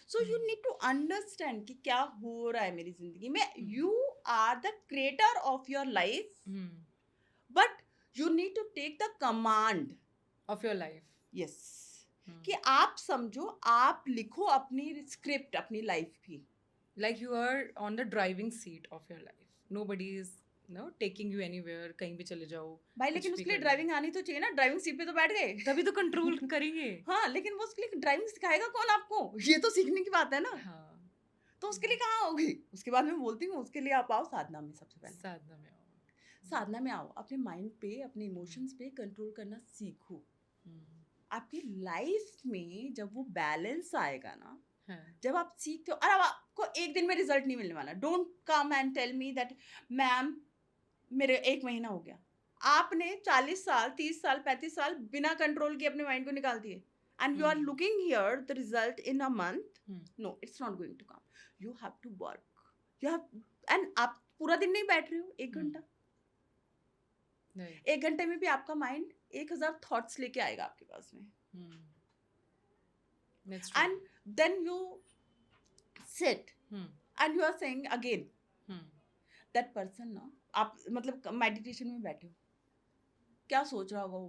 Speaker 2: So you need to understand कि क्या हो रहा है मेरी जिंदगी में। You are the creator of your life, but you need to take the command
Speaker 1: of your life.
Speaker 2: Yes, कि आप समझो, आप लिखो अपनी स्क्रिप्ट अपनी लाइफ की।
Speaker 1: Like you are on the driving seat of your life. Nobody is taking you anywhere. कहीं भी चले जाओ।
Speaker 2: भाई लेकिन उसके लिए ड्राइविंग आनी तो चाहिए ना, ड्राइविंग सीट पे तो बैठ गए
Speaker 1: तभी तो कंट्रोल करेंगे।
Speaker 2: हाँ, लेकिन वो उसके लिए ड्राइविंग सिखाएगा कौन आपको? ये तो सीखने की बात है ना।
Speaker 1: हाँ।
Speaker 2: तो उसके लिए कहाँ होगी? उसके बाद मैं बोलती हूँ उसके लिए आप आओ साधना में। सबसे पहले
Speaker 1: साधना में आओ।
Speaker 2: साधना में आओ, अपने माइंड पे, अपने इमोशंस पे कंट्रोल करना सीखो। आपकी लाइफ में जब वो बैलेंस आएगा ना, जब आप सीखते हो, और अब आपको एक दिन में रिजल्ट नहीं मिलने वाला। Don't come and tell me that ma'am मेरे 1 महीना हो गया। आपने 40 साल, 30 साल, 35 साल बिना कंट्रोल के अपने माइंड को निकाल दिए, and you are looking here the result in a month. No, it's not going to come. You have to work, you have, and आप पूरा दिन नहीं बैठ रहे हो, 1 घंटा, 1 घंटे में भी आपका माइंड 1000 थॉट्स लेके आएगा आपके पास में। And then you sit and you are saying again that person ना, आप मतलब मेडिटेशन में बैठे हो, क्या सोच रहा होगा वो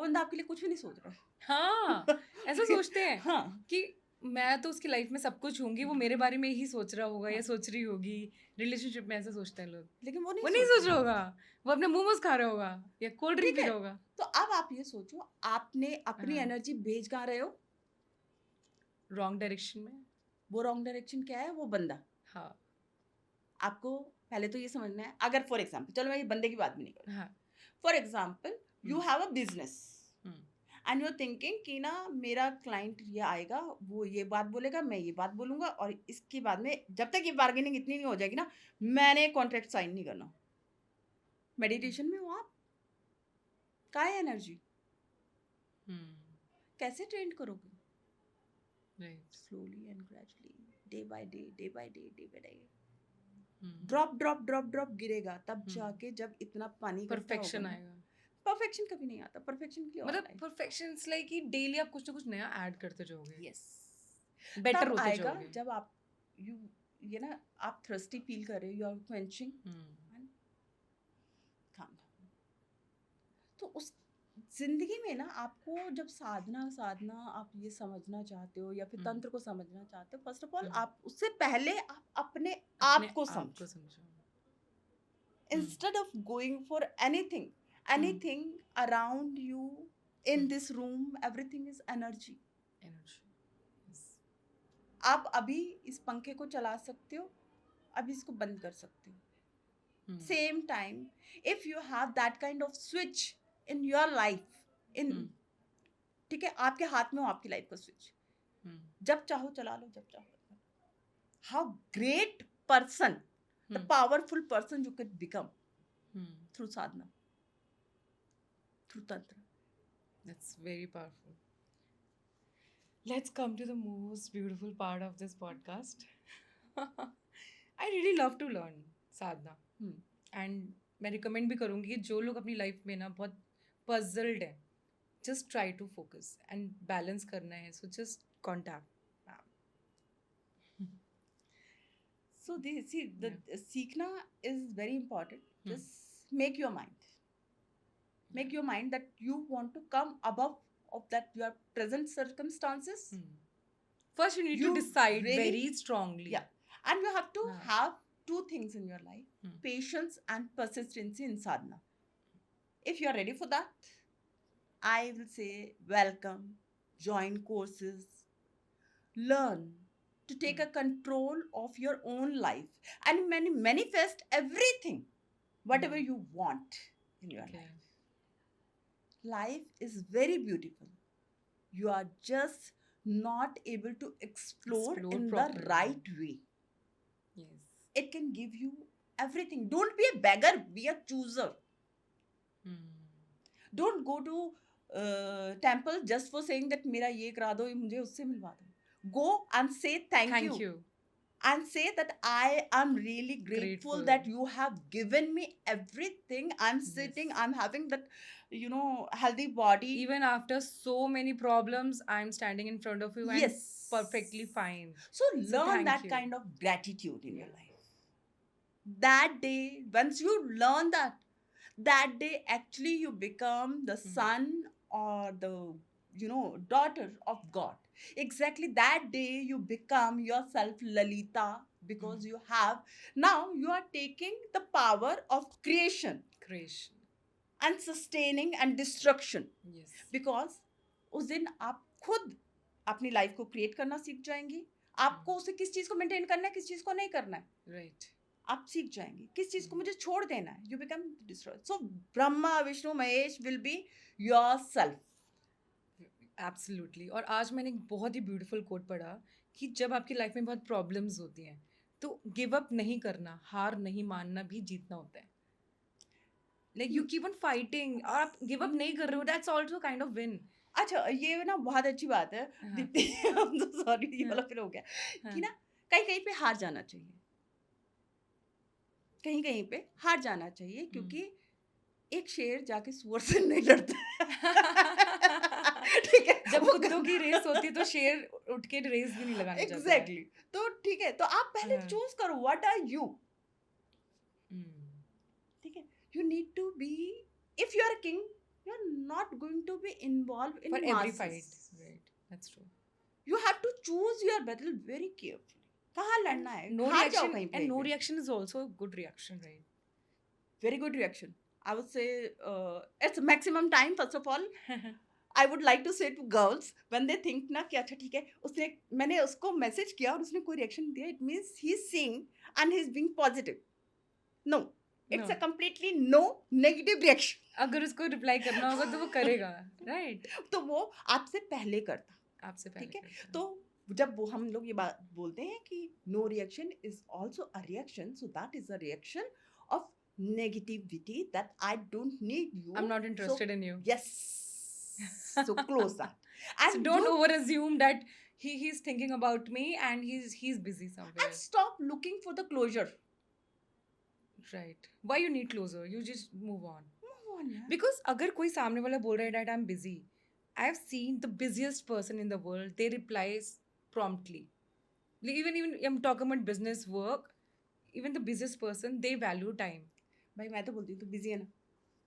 Speaker 2: बंदा आपके लिए कुछ भी नहीं सोच रहा है।
Speaker 1: हाँ, ऐसा सोचते हैं
Speaker 2: हाँ,
Speaker 1: कि मैं तो उसकी लाइफ में सब कुछ होंगी, वो मेरे बारे में ही सोच रहा होगा या सोच रही होगी। रिलेशनशिप में ऐसा सोचते हैं लोग,
Speaker 2: लेकिन वो
Speaker 1: नहीं सोच रहा होगा, वो अपने मोमोज खा रहा होगा या कोल्ड ड्रिंक पी रहा होगा।
Speaker 2: तो अब आप ये सोचो, आपने अपनी एनर्जी भेज कहाँ रहे हो?
Speaker 1: रॉन्ग डायरेक्शन में।
Speaker 2: वो रॉन्ग डायरेक्शन क्या है? वो बंदा।
Speaker 1: हाँ,
Speaker 2: आपको पहले तो ये समझना है, अगर फॉर एग्जाम्पल, चलो मैं ये बंदे की बात भी नहीं कर रही,
Speaker 1: हाँ,
Speaker 2: for example you have a business and you are thinking कि ना मेरा क्लाइंट ये आएगा, वो ये बात बोलेगा, मैं ये बात बोलूंगा, और इसके बाद में जब तक ये बार्गेनिंग इतनी नहीं हो जाएगी ना, मैंने कॉन्ट्रैक्ट साइन नहीं करना। मेडिटेशन में हो आप, का है एनर्जी, कैसे ट्रेन करोगे?
Speaker 1: Right.
Speaker 2: Slowly and gradually, day by day, day by day, day by day, drop drop drop drop गिरेगा, तब जाके जब इतना पानी इकट्ठा होगा
Speaker 1: परफेक्शन
Speaker 2: ना,
Speaker 1: आएगा।
Speaker 2: परफेक्शन कभी नहीं आता। परफेक्शन के लिए और
Speaker 1: मतलब परफेक्शन इज लाइक कि डेली आप कुछ ना कुछ नया ऐड करते जाओगे,
Speaker 2: यस,
Speaker 1: बेटर
Speaker 2: तब
Speaker 1: होते
Speaker 2: आएगा
Speaker 1: जाओगे।
Speaker 2: जब आप यू ये ना आप थर्स्टी फील कर रहे हो, you are quenching, calm down. तो उस जिंदगी में ना आपको जब साधना साधना आप ये समझना चाहते हो या फिर तंत्र को समझना चाहते हो, फर्स्ट ऑफ ऑल आप उससे पहले आप अपने आप को समझो,
Speaker 1: समझो।
Speaker 2: instead of going for anything around you in this room, everything is energy. आप अभी इस पंखे को चला सकते हो, अभी इसको बंद कर सकते हो। Same time if you have that kind of switch in your life, in ठीक है, आपके हाथ में हो आपकी लाइफ का स्विच, जब चाहो चला लो, जब चाहो। How great person, the powerful person you could become through sadhana, through tantra.
Speaker 1: That's very powerful. Let's come to the most beautiful part of this podcast. I really love to learn sadhana. And मैं recommend भी करूँगी कि जो लोग अपनी life में ना बहुत puzzled हैं, just try to focus and balance करना है, so just contact.
Speaker 2: So सीखना is very important. Just make your mind that you want to come above of that your present circumstances.
Speaker 1: First, you need to decide very strongly.
Speaker 2: Yeah, and you have to have two things in your life: patience and persistency in sadhana. If you are ready for that, I will say welcome, join courses, learn to take a control of your own life and manifest everything, whatever you want in your life. Life is very beautiful. You are just not able to explore in properly. The right way.
Speaker 1: Yes.
Speaker 2: It can give you everything. Don't be a beggar, be a chooser. Don't go to temple just for saying that मेरा ये करा दो, मुझे उससे मिलवा दो. Go and say thank you. And say that I am really grateful that you have given me everything. I'm sitting, I'm having that, healthy body.
Speaker 1: Even after so many problems, I'm standing in front of you and perfectly fine.
Speaker 2: So learn that kind of gratitude in your life. That day, once you learn that day actually you become the son or the, daughter of God. Exactly that day you become yourself Lalita, because you have, now you are taking the power of creation and sustaining and destruction.
Speaker 1: Yes.
Speaker 2: Because उस दिन आप खुद अपनी life को create करना सीख जाएंगी. आपको उसे किस चीज को मेंटेन करना है, किस चीज को नहीं करना है,
Speaker 1: राइट,
Speaker 2: आप सीख जाएंगे. किस चीज को मुझे छोड़ देना है, you become destroy. So Brahma Vishnu Mahesh will be yourself.
Speaker 1: Absolutely. और आज मैंने एक बहुत ही ब्यूटीफुल कोट पढ़ा कि जब आपकी लाइफ में बहुत प्रॉब्लम्स होती हैं तो गिव अप नहीं करना, हार नहीं मानना भी जीतना होता है. Like you keep on fighting, और आप गिव अप नहीं कर रहे हो, that's also kind of win.
Speaker 2: अच्छा, ये ना बहुत अच्छी बात है. I'm so sorry, ये वाला फिर हो गया कि ना कहीं पे हार जाना चाहिए, कहीं पे हार जाना चाहिए, क्योंकि एक शेर जाके सुअर से नहीं लड़ता. ठीक है,
Speaker 1: जब कुत्तों की रेस होती है तो शेर उठ के रेस भी नहीं लगाना चाहता.
Speaker 2: एग्जैक्टली. तो ठीक है, तो आप पहले चूज करो व्हाट आर यू. ठीक है, you need to be, if you are a king, you are not going to be involved in
Speaker 1: for
Speaker 2: masses.
Speaker 1: Every fight. Right, that's true.
Speaker 2: You have to choose your battle very carefully. कहाँ लड़ना है,
Speaker 1: no
Speaker 2: हार
Speaker 1: reaction,
Speaker 2: जाओ कहीं पे.
Speaker 1: and no reaction is also a good reaction, right?
Speaker 2: Very good reaction. I would say it's maximum time. First of all, I would like to say to girls when they think ना कि अच्छा ठीक है, उसने, मैंने उसको message किया और उसने कोई रिएक्शन दिया, it means he is seeing and he is being positive. No, it's
Speaker 1: No.
Speaker 2: A completely no negative reaction.
Speaker 1: अगर उसको रिप्लाई करना होगा तो वो करेगा, राइट?
Speaker 2: तो वो आपसे पहले करता.
Speaker 1: आपसे पहले
Speaker 2: ठीक है.
Speaker 1: करता है।
Speaker 2: तो जब वो हम लोग ये बात बोलते हैं कि no reaction is also a reaction, so that is a reaction of negativity that I don't need you.
Speaker 1: I'm not
Speaker 2: So
Speaker 1: interested in you.
Speaker 2: yes, so close that.
Speaker 1: So
Speaker 2: And
Speaker 1: don't
Speaker 2: you
Speaker 1: over assume that he's thinking about me and he's busy somewhere.
Speaker 2: and stop looking for the closure.
Speaker 1: Right. Why you need closer? You just move on.
Speaker 2: Move on, yeah.
Speaker 1: Because अगर कोई सामने वाला बोल रहा है that I'm busy, I've seen the busiest person in the world. They replies promptly. Like even I'm talking about business work. Even the busiest person, they value time.
Speaker 2: भाई मैं तो बोलती हूँ, तू बिजी है ना,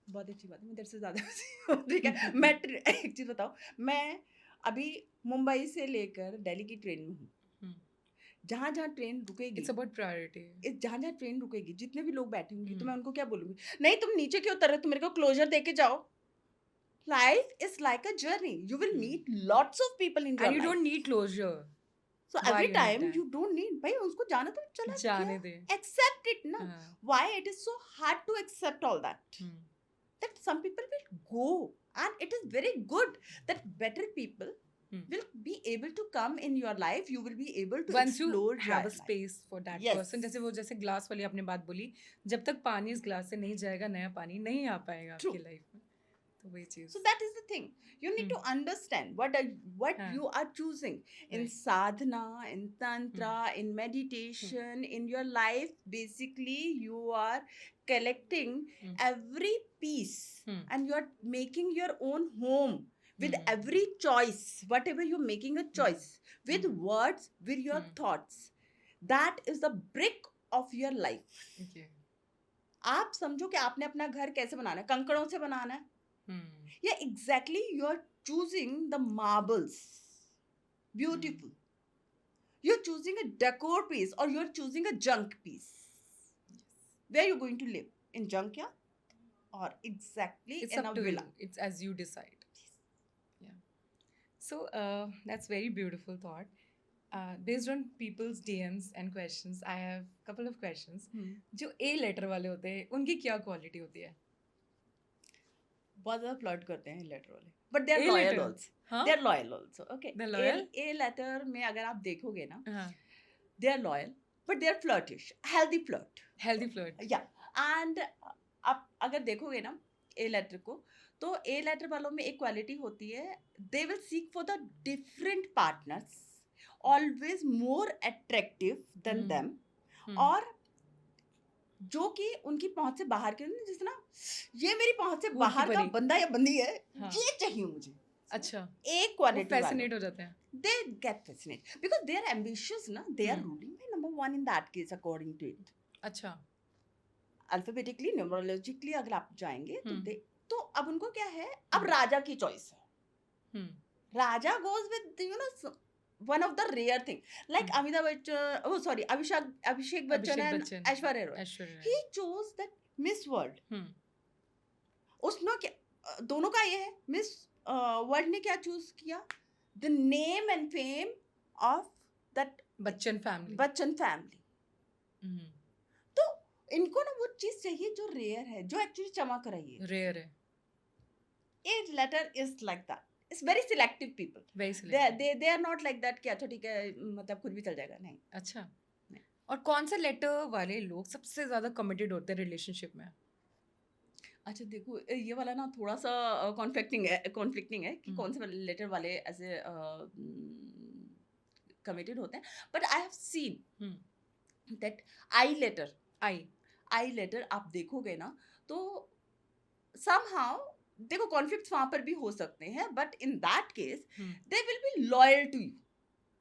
Speaker 2: बहुत अच्छी बात है, मैं तेरे से ज्यादा busy हूँ. ठीक है. मैं एक चीज बताऊँ, मैं अभी मुंबई से लेकर दिल्ली की ट्रेन में हूँ.
Speaker 1: Hmm.
Speaker 2: जहाँ जहाँ ट्रेन रुकेगी,
Speaker 1: It's about priority.
Speaker 2: जहाँ जहाँ ट्रेन रुकेगी, जितने भी लोग बैठे होंगे, तो
Speaker 1: हम्म.
Speaker 2: मैं उनको क्या बोलूंगी, नहीं तुम नीचे क्यों उतर रहे हो, तुम मेरे को क्लोजर दे के जाओ. Life is like a journey, you will meet lots of people in
Speaker 1: And
Speaker 2: your
Speaker 1: you
Speaker 2: life.
Speaker 1: don't need closure.
Speaker 2: So
Speaker 1: Why
Speaker 2: every
Speaker 1: you need
Speaker 2: time
Speaker 1: that?
Speaker 2: You don't need, भाई उसको जाना तो चला
Speaker 1: जाने दे.
Speaker 2: एक्सेप्ट इट ना.
Speaker 1: हाँ.
Speaker 2: Why it is so hard to accept all that,
Speaker 1: Hmm.
Speaker 2: that some people will go, and it is very good that better people
Speaker 1: Hmm.
Speaker 2: will be able to come in your life. You will be able to
Speaker 1: Once you
Speaker 2: explore
Speaker 1: have
Speaker 2: your
Speaker 1: a
Speaker 2: life.
Speaker 1: space for that
Speaker 2: Yes.
Speaker 1: person, जैसे glass वाली आपने बात बोली, जब तक पानी इस glass से नहीं जाएगा नया पानी नहीं आ पाएगा
Speaker 2: True.
Speaker 1: आपकी लाइफ में. तो वही चीज.
Speaker 2: So that is the thing. You need to understand what
Speaker 1: हाँ.
Speaker 2: you are choosing in
Speaker 1: Right.
Speaker 2: sadhana, in tantra, in meditation, in your life. Basically, you are collecting every piece, and you are making your own home with every choice. Whatever you're making a choice with words, with your thoughts, that is the brick of your life.
Speaker 1: Okay.
Speaker 2: आप समझो कि आपने अपना घर कैसे बनाना है, कंकड़ों से बनाना है. Yeah, exactly. You're choosing the marbles. Beautiful. You're choosing a decor piece, or you're choosing a junk piece. Where are you going to live? In junkyard? Or exactly
Speaker 1: It's
Speaker 2: in
Speaker 1: up
Speaker 2: a
Speaker 1: to
Speaker 2: villa?
Speaker 1: you. It's as you decide. Yeah. So that's very beautiful thought. Based on people's DMs and questions, I have a couple of questions. जो A letter वाले होते हैं, उनकी क्या quality होती है?
Speaker 2: बहुत ज़्यादा फ्लर्ट करते हैं लेटर वाले, but they are
Speaker 1: A
Speaker 2: loyal
Speaker 1: letter?
Speaker 2: Also.
Speaker 1: हाँ?
Speaker 2: They are loyal also. Okay.
Speaker 1: They're loyal?
Speaker 2: A letter में अगर आप देखोगे ना,
Speaker 1: हाँ.
Speaker 2: They are loyal, but they are flirtish, healthy flirt.
Speaker 1: Healthy flirt.
Speaker 2: या एंड आप अगर देखोगे ना ए लेटर को, तो ए लेटर वालों में एक क्वालिटी होती है, they will seek for the different partners, always more attractive then them, और जो कि उनकी पहुंच से बाहर के, जैसे ना, ये मेरी पहुंच से
Speaker 1: भूत की
Speaker 2: बाहर का
Speaker 1: परी.
Speaker 2: बंदा या बंदी है,
Speaker 1: हाँ.
Speaker 2: ये चाहिए मुझे.
Speaker 1: अच्छा.
Speaker 2: एक
Speaker 1: वो
Speaker 2: क्वालिटी
Speaker 1: fascinate हो जाते हैं.
Speaker 2: they get fascinated because they are ambitious na, they are
Speaker 1: Hmm.
Speaker 2: ruling by number one in that case according to it.
Speaker 1: अच्छा.
Speaker 2: अल्फाबेटिकली न्यूमरोलॉजिकली अगर आप जाएंगे तो
Speaker 1: Hmm.
Speaker 2: तो अब उनको क्या है, अब राजा की चॉइस है.
Speaker 1: Hmm.
Speaker 2: Raja goes with one of the rare thing, like Amitabh Bachchan, oh sorry, Abhishek Bachchan and
Speaker 1: Bachchan.
Speaker 2: Aishwarya Rai.
Speaker 1: Aishwarya Rai.
Speaker 2: He chose that Miss World.
Speaker 1: Hmm.
Speaker 2: उसने क्या, दोनों का ये है, मिस वर्ल्ड ने क्या choose किया, the name and fame of that
Speaker 1: Bachchan family.
Speaker 2: Bachchan family.
Speaker 1: Hmm.
Speaker 2: तो इनको ना वो चीज चाहिए जो रेयर है, जो एक्चुअली चमक रही है.
Speaker 1: Rare है.
Speaker 2: A letter is like that. It's very selective people.
Speaker 1: Very selective.
Speaker 2: They are not like that कि अच्छा ठीक है, मतलब कुछ भी चल जाएगा, नहीं.
Speaker 1: अच्छा.
Speaker 2: नहीं.
Speaker 1: और कौन से लेटर वाले लोग सबसे ज्यादा कमिटेड होते हैं रिलेशनशिप में?
Speaker 2: अच्छा देखो, ये वाला ना थोड़ा सा कॉन्फ्लिक्टिंग है कि कौन से लेटर वाले ऐसे कमिटेड होते हैं, but I have seen that I letter आप देखोगे ना, तो somehow देखो कॉन्फ्लिक्ट्स वहां पर भी हो सकते हैं, but in that case they will be loyal to you.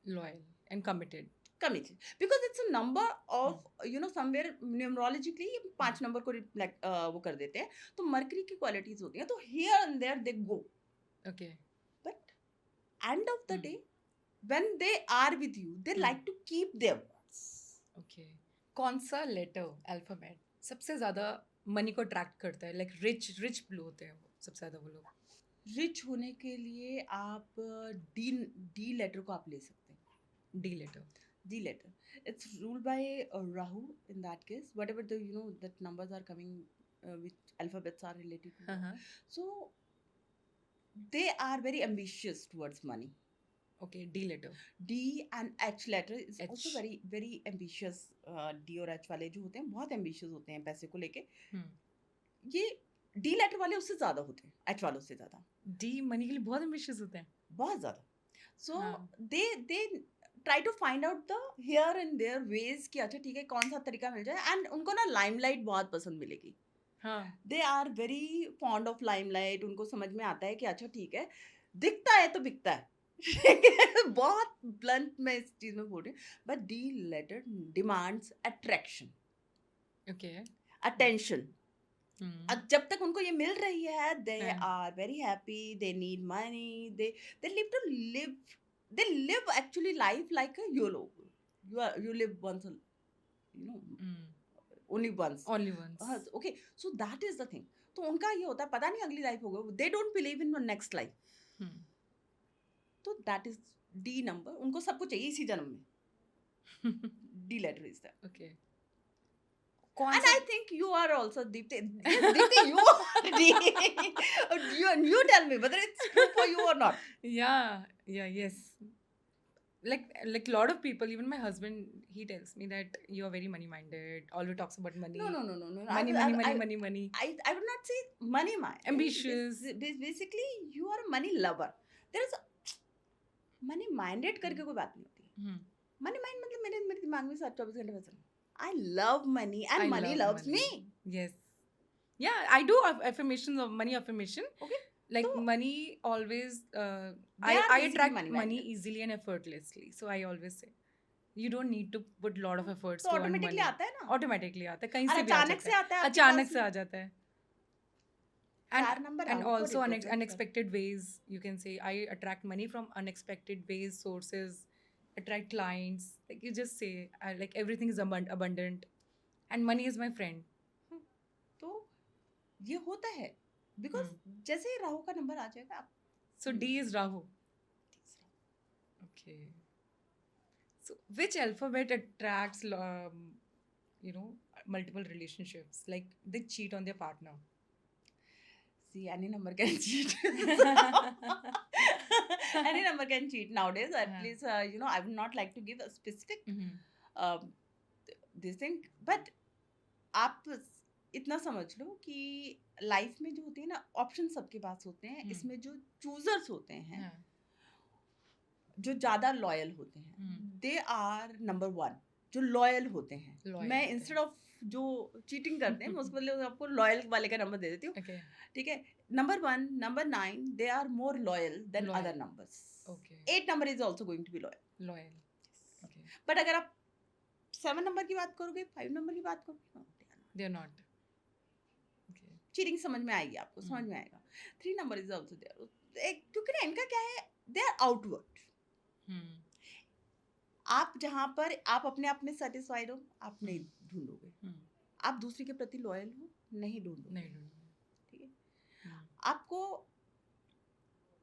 Speaker 1: Loyal and committed.
Speaker 2: committed because it's a number of somewhere numerologically 5 number को वो कर देते हैं, तो मरकरी की क्वालिटीज होती हैं, तो here and there they go,
Speaker 1: Okay.
Speaker 2: but end of the day when they are with you they like to keep their words.
Speaker 1: Okay. कौन सा लेटर अल्फाबेट सबसे ज्यादा मनी को अट्रैक्ट करता है? लाइक रिच ब्लू होते हैं वो सबसे ज्यादा वो लोग.
Speaker 2: रिच होने के लिए आप डी लेटर को आप ले सकते हैं.
Speaker 1: D letter.
Speaker 2: D letter. It's ruled by Rahu in that case. Whatever the that numbers are coming, which alphabets are related to that.
Speaker 1: Uh-huh.
Speaker 2: So they are very ambitious towards money.
Speaker 1: Okay, D letter.
Speaker 2: D and H letter is also
Speaker 1: H.
Speaker 2: very very ambitious. D और H वाले जो होते हैं बहुत ambitious होते हैं पैसे को लेके. ये D letter वाले उससे ज्यादा होते हैं H वालों से ज्यादा.
Speaker 1: D मनी के लिए बहुत ambitious होते हैं.
Speaker 2: बहुत ज्यादा. So
Speaker 1: हाँ.
Speaker 2: they try to find out the here and there ways कि अच्छा ठीक है कौन सा तरीका मिल जाए, and उनको ना limelight बहुत पसंद मिलेगी.
Speaker 1: हाँ.
Speaker 2: They are very fond of limelight. उनको समझ में आता है कि अच्छा ठीक है दिखता है तो बिकता है. बहुत ब्लंट मैं इस चीज में बोल रही हूँ. But D letter demands attraction,
Speaker 1: Okay.
Speaker 2: Attention.
Speaker 1: Hmm.
Speaker 2: जब तक उनको ये मिल रही है दे
Speaker 1: हाँ.
Speaker 2: Are very happy, they need money, they live actually life like a YOLO. you live once,
Speaker 1: Hmm.
Speaker 2: only once.
Speaker 1: Only once.
Speaker 2: Okay, so that is the thing. तो उनका ये होता है पता नहीं अगली लाइफ होगा. They don't believe in next life.
Speaker 1: Hmm.
Speaker 2: तो दैट इज डी नंबर. उनको सब कुछ चाहिए इसी जन्म में. D letter is that.
Speaker 1: Okay.
Speaker 2: And I think you are also Deepti. Yes, Deepti, you are D. You tell me whether it's true for you or not.
Speaker 1: Yeah, yes. Like a lot of people, even my husband, he tells me that you are very money minded. Always talks about money.
Speaker 2: No.
Speaker 1: Money.
Speaker 2: I would not say money minded.
Speaker 1: Ambitious.
Speaker 2: Basically, you are a money lover. There is a money minded करके कोई बात नहीं होती. Money mind मतलब मेरे दिमाग में 7-24 घंटे बस. I love money and
Speaker 1: I
Speaker 2: money
Speaker 1: love
Speaker 2: loves
Speaker 1: money.
Speaker 2: me.
Speaker 1: Yes. Yeah, I do affirmations of money affirmation.
Speaker 2: Okay.
Speaker 1: Like
Speaker 2: So,
Speaker 1: money always,
Speaker 2: They
Speaker 1: I
Speaker 2: are basically
Speaker 1: attract
Speaker 2: money
Speaker 1: money
Speaker 2: minded.
Speaker 1: easily and effortlessly. So I always say, you don't need to put lot of efforts
Speaker 2: तो
Speaker 1: to earn
Speaker 2: automatically
Speaker 1: money.
Speaker 2: आता है ना.
Speaker 1: Automatically आता है, कहीं
Speaker 2: और
Speaker 1: से भी आ
Speaker 2: अचानक
Speaker 1: जाता
Speaker 2: से
Speaker 1: है.
Speaker 2: आता है आपके
Speaker 1: अचानक
Speaker 2: पास
Speaker 1: से
Speaker 2: में.
Speaker 1: आ जाता है.
Speaker 2: चार नंबर
Speaker 1: And
Speaker 2: राहु को
Speaker 1: also
Speaker 2: represent करता है.
Speaker 1: unexpected ways, you can say I attract money from unexpected ways, sources, attract clients. Like you just say, like everything is abundant, and money is my friend.
Speaker 2: तो ये होता है because जैसे ही राहु का number आ जाएगा आप
Speaker 1: So D is Rahu. Okay. So which alphabet attracts, multiple relationships? Like they cheat on their partner.
Speaker 2: see any number can cheat. Any number can cheat nowadays. At
Speaker 1: हाँ.
Speaker 2: least I would not like to give a specific
Speaker 1: Mhm.
Speaker 2: this thing, but आप इतना समझ लो कि life में जो होती है ना ऑप्शन सबके पास होते हैं. इसमें जो चूजर्स होते हैं
Speaker 1: हाँ.
Speaker 2: जो ज्यादा लॉयल होते हैं दे आर नंबर 1 जो लॉयल होते हैं.
Speaker 1: Loyal
Speaker 2: मैं
Speaker 1: होते
Speaker 2: इंस्टेड ऑफ जो चीटिंग करते हैं मैं उसके बदले आपको लॉयल वाले का नंबर दे देती हूँ.
Speaker 1: Okay.
Speaker 2: ठीक है. Number 1 number 9 they are more loyal than
Speaker 1: Loyal.
Speaker 2: Other numbers.
Speaker 1: Okay.
Speaker 2: 8 number is also going to be loyal.
Speaker 1: Loyal. Okay.
Speaker 2: But अगर आप 7 नंबर की बात करोगे 5 नंबर की बात करोगे
Speaker 1: They are not. Okay.
Speaker 2: Cheating समझ में आएगी आपको. समझ में आएगा. 3 नंबर इज ऑल्सो देयर. क्योंकि ना इनका क्या है दे आर आउटवर्ड. आप जहाँ पर आप अपने आप में सेटिस्फाइड हो आप नहीं ढूंढोगे. आप दूसरे के प्रति लॉयल हो नहीं ढूंढोगे.
Speaker 1: नहीं ढूंढूंगा.
Speaker 2: ठीक है. आपको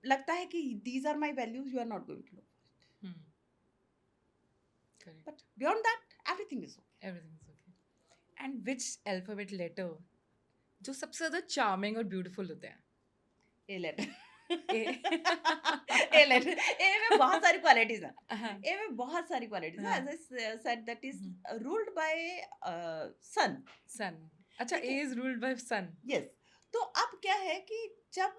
Speaker 2: लगता है कि these are my values you are not going to low.
Speaker 1: Correct.
Speaker 2: But beyond that everything is okay.
Speaker 1: Everything is okay. And which alphabet letter जो सबसे ज्यादा चार्मिंग और ब्यूटीफुल होते हैं?
Speaker 2: A letter.
Speaker 1: A.
Speaker 2: A letter. A में बहुत सारी qualities हैं.
Speaker 1: हाँ.
Speaker 2: ए में बहुत सारी क्वालिटीज हैं.
Speaker 1: हाँ.
Speaker 2: As I said that is ruled by sun.
Speaker 1: Sun. अच्छा, A is ruled by sun.
Speaker 2: Yes. तो अब क्या है कि जब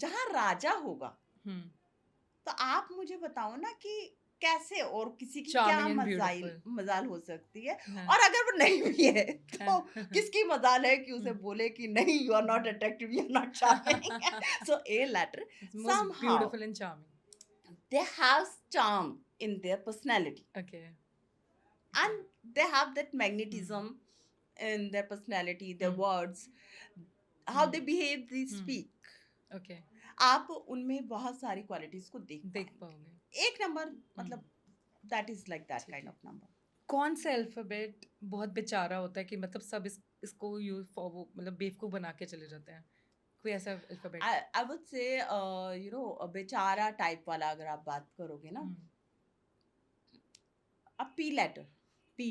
Speaker 2: जहाँ राजा होगा तो आप मुझे बताओ ना कि कैसे और किसी की क्या
Speaker 1: Charming and
Speaker 2: मजाल हो सकती है.
Speaker 1: हाँ.
Speaker 2: और अगर वो नहीं भी है तो
Speaker 1: हाँ.
Speaker 2: किसकी मजाल है कि उसे बोले कि नहीं you are not attractive you are not charming. So A letter
Speaker 1: It's most
Speaker 2: somehow
Speaker 1: beautiful and charming.
Speaker 2: they have charm in their personality
Speaker 1: Okay.
Speaker 2: and they have that magnetism in their personality, their words, how they behave, they speak.
Speaker 1: Okay.
Speaker 2: आप उनमें बहुत सारी qualities को देख
Speaker 1: देख
Speaker 2: पाएंगे.
Speaker 1: पाओगे.
Speaker 2: एक नंबर मतलब that is like that kind of number.
Speaker 1: कौन सा अल्फाबेट बहुत बेचारा होता है कि मतलब सब इसको यूज मतलब बेवकूफ बना के चले जाते हैं? कोई ऐसा अल्फाबेट?
Speaker 2: आई वुड से बेचारा टाइप वाला अगर आप बात करोगे ना A P letter.
Speaker 1: P.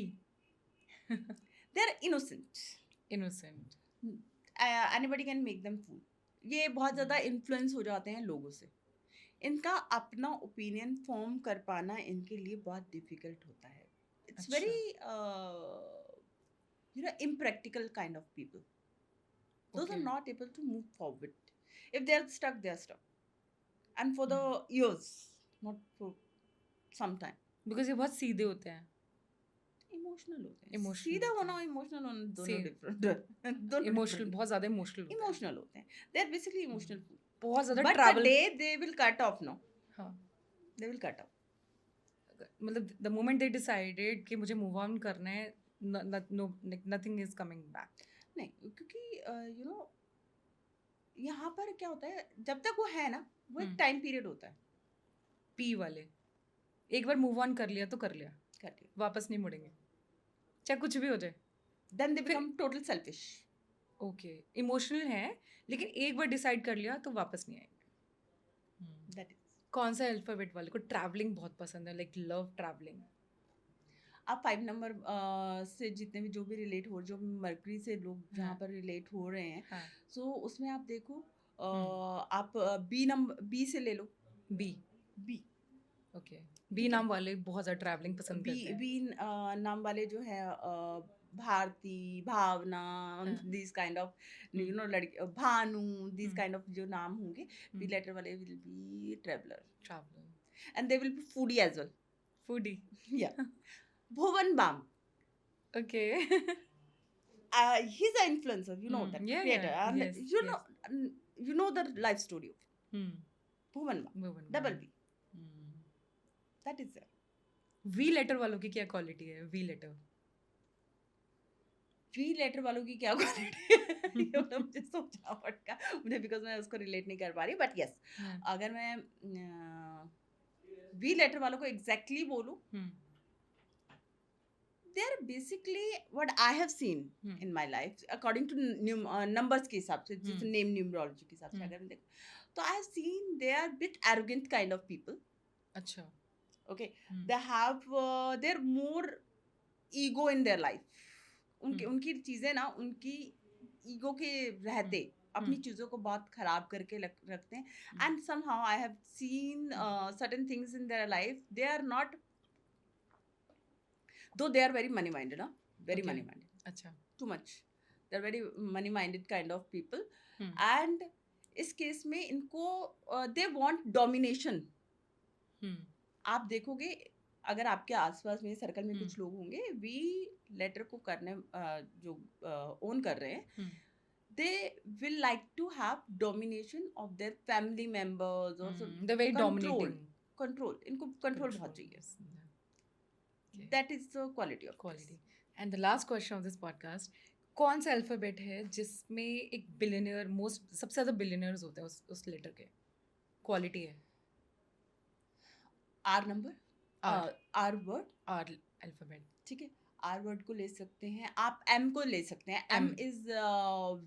Speaker 2: They're innocent.
Speaker 1: Innocent.
Speaker 2: Anybody can make them fool. ये बहुत ज़्यादा इन्फ्लुएंस हो जाते हैं लोगों से. इनका अपना ओपिनियन फॉर्म कर पाना इनके लिए बहुत डिफिकल्ट होता है. इट्स
Speaker 1: अच्छा.
Speaker 2: Very impractical kind of people. Those are
Speaker 1: Okay.
Speaker 2: not able to move forward. If they are stuck, they are stuck. And for the years, not for some time.
Speaker 1: Because ये बहुत सीधे होते हैं.
Speaker 2: Emotional होते हैं.
Speaker 1: Emotional
Speaker 2: सीधा
Speaker 1: होते
Speaker 2: होना
Speaker 1: हैं.
Speaker 2: और इमोशनल होना दोनों
Speaker 1: Same.
Speaker 2: डिफरेंट.
Speaker 1: Emotional, बहुत ज़्यादा emotional होते हैं.
Speaker 2: इमोशनल होते हैं. They are basically emotional.
Speaker 1: बहुत ज़्यादा
Speaker 2: But
Speaker 1: travel.
Speaker 2: the day they will cut off now.
Speaker 1: हाँ.
Speaker 2: They will cut off.
Speaker 1: मतलब the moment they decided कि मुझे move on करना है, nothing is coming back.
Speaker 2: नहीं, क्योंकि यहाँ पर क्या होता है, जब तक वो है ना, वो एक टाइम पीरियड होता है.
Speaker 1: P वाले एक बार move on कर लिया तो कर लिया, वापस नहीं मुड़ेंगे, चाहे कुछ भी हो जाए.
Speaker 2: Then they become total selfish.
Speaker 1: Okay, emotional है लेकिन एक बार डिसाइड कर लिया तो वापस नहीं आएंगे.
Speaker 2: That is.
Speaker 1: कौन सा अल्फाबेट वाले को ट्रैवलिंग बहुत पसंद है, लाइक लव ट्रैवलिंग?
Speaker 2: आप 5 नंबर से जितने भी जो भी रिलेट हो, जो मरकरी से लोग जहाँ पर रिलेट हो रहे हैं, सो उसमें आप देखो, आप बी से ले लो.
Speaker 1: बी. ओके, बी
Speaker 2: ठीक है.
Speaker 1: नाम वाले बहुत ज़्यादा ट्रैवलिंग पसंद करते हैं.
Speaker 2: बी नाम वाले जो है, Bharti, Bhavna, this kind of लड़के, भानु, दिस काइंड ऑफ जो नाम होंगे, बी लेटर वाले will be traveller. And they will be foodie as well.
Speaker 1: Foodie.
Speaker 2: Yeah. Bhuvan Bam.
Speaker 1: Okay.
Speaker 2: He's an influencer, you know that creator. And
Speaker 1: yes,
Speaker 2: you know the life story of Bhuvan Bam. Double B. That is there.
Speaker 1: V letter वालों की क्या quality है? V letter.
Speaker 2: V letter वालों की क्या quality है? ये मुझे सोचना पड़ेगा, मुझे बिकॉज मैं उसको रिलेट नहीं कर पा रही. बट यस, अगर मैं V लेटर वालों को एग्जैक्टली बोलूं, they are basically what I have seen in my life according to numbers के हिसाब से, जैसे name numerology के हिसाब से अगर मैं देखूं, तो I have seen they are bit arrogant kind of people.
Speaker 1: अच्छा.
Speaker 2: Okay. They have they're more ego in their life. उनकी चीजें ना, उनकी ईगो के रहते अपनी चीजों को बहुत खराब करके रखते हैं. And somehow I have seen certain things in their life. They are not, though they are very money minded, very money minded.
Speaker 1: अच्छा.
Speaker 2: Too much. They're very money minded kind of people. And इस case में इनको they want domination. आप देखोगे, अगर आपके आसपास में सर्कल में कुछ लोग होंगे वी लेटर को करने जो ओन कर रहे हैं, they will like to have domination of their family members or
Speaker 1: they're very dominating.
Speaker 2: Control. इनको कंट्रोल बहुत चाहिए. That is the quality of
Speaker 1: quality. And the last question of this podcast, कौन सा अल्फाबेट है जिसमें एक बिलियनियर, सबसे ज़्यादा बिलियनियर्स होते हैं उस लेटर के, क्वालिटी है?
Speaker 2: R number, R word,
Speaker 1: R alphabet. ठीक है.
Speaker 2: R word को ले सकते हैं, आप M को ले सकते हैं. M is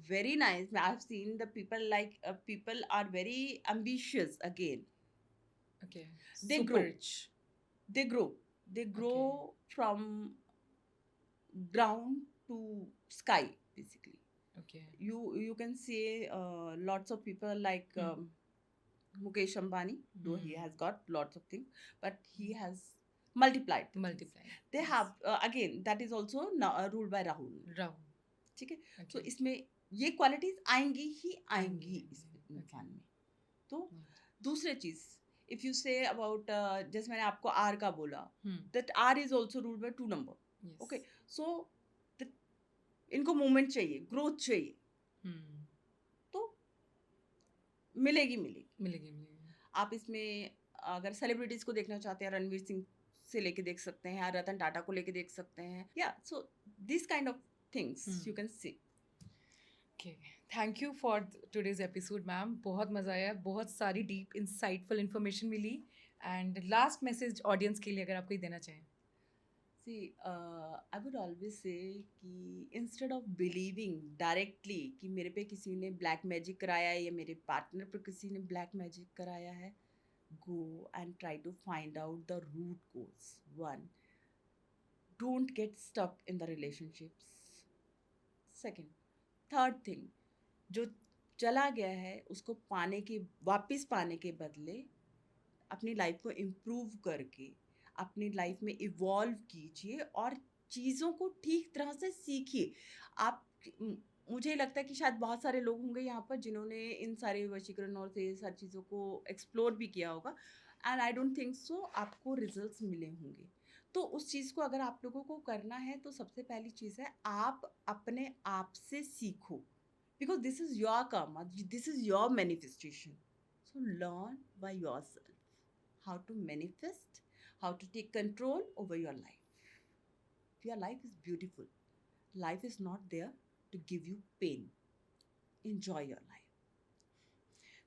Speaker 2: very nice. I have seen the people like people are very ambitious again.
Speaker 1: Okay.
Speaker 2: They
Speaker 1: Super
Speaker 2: grow.
Speaker 1: rich.
Speaker 2: They grow from ground to sky basically.
Speaker 1: Okay.
Speaker 2: You can see lots of people like Mukesh Ambani, though he has got lots of things, but he has multiplied. They have again, that is also ruled by Rahul. ठीक है. So इसमें ये qualities आएंगी ही आएंगी इस इंसान में. तो दूसरे चीज, if you say about जैसे मैंने आपको R का बोला, that R is also ruled by 2 number. Okay, so इनको मूवमेंट चाहिए, ग्रोथ चाहिए, तो मिलेगी. आप इसमें अगर सेलिब्रिटीज को देखना चाहते हैं, रणवीर सिंह से लेके देख सकते हैं, रतन टाटा को लेके देख सकते हैं. Yeah so this kind of things you can see.
Speaker 1: Okay, thank you for today's episode ma'am. बहुत मज़ा आया, बहुत सारी डीप इंसाइटफुल इन्फॉर्मेशन मिली. एंड लास्ट मैसेज ऑडियंस के लिए अगर आप कोई देना चाहें.
Speaker 2: See, I would always say कि instead of believing directly कि मेरे पे किसी ने black magic कराया है या मेरे partner पे किसी ने black magic कराया है, go and try to find out the root cause. 1, don't get stuck in the relationships. Second, third thing, जो चला गया है उसको वापस पाने के बदले अपनी लाइफ को इम्प्रूव करके अपनी लाइफ में इवॉल्व कीजिए और चीज़ों को ठीक तरह से सीखिए. आप मुझे लगता है कि शायद बहुत सारे लोग होंगे यहाँ पर जिन्होंने इन सारे वशीकरण और ये सारी चीज़ों को एक्सप्लोर भी किया होगा, and I don't think so आपको रिजल्ट्स मिले होंगे. तो उस चीज़ को अगर आप लोगों को करना है तो सबसे पहली चीज़ है आप अपने आप से सीखो, because this is your Karma, this is your manifestation. So learn by yourself how to manifest, how to take control over your life. Your life is beautiful. Life is not there to give you pain. Enjoy your life.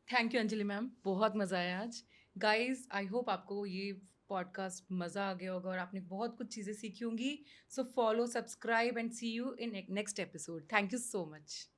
Speaker 1: Thank you Anjali ma'am, बहुत मज़ा आया आज. Guys, I hope आपको ये podcast मज़ा आ गया होगा और आपने बहुत कुछ चीज़ें सीखी होंगी. So follow, subscribe and see you in next episode. Thank you so much.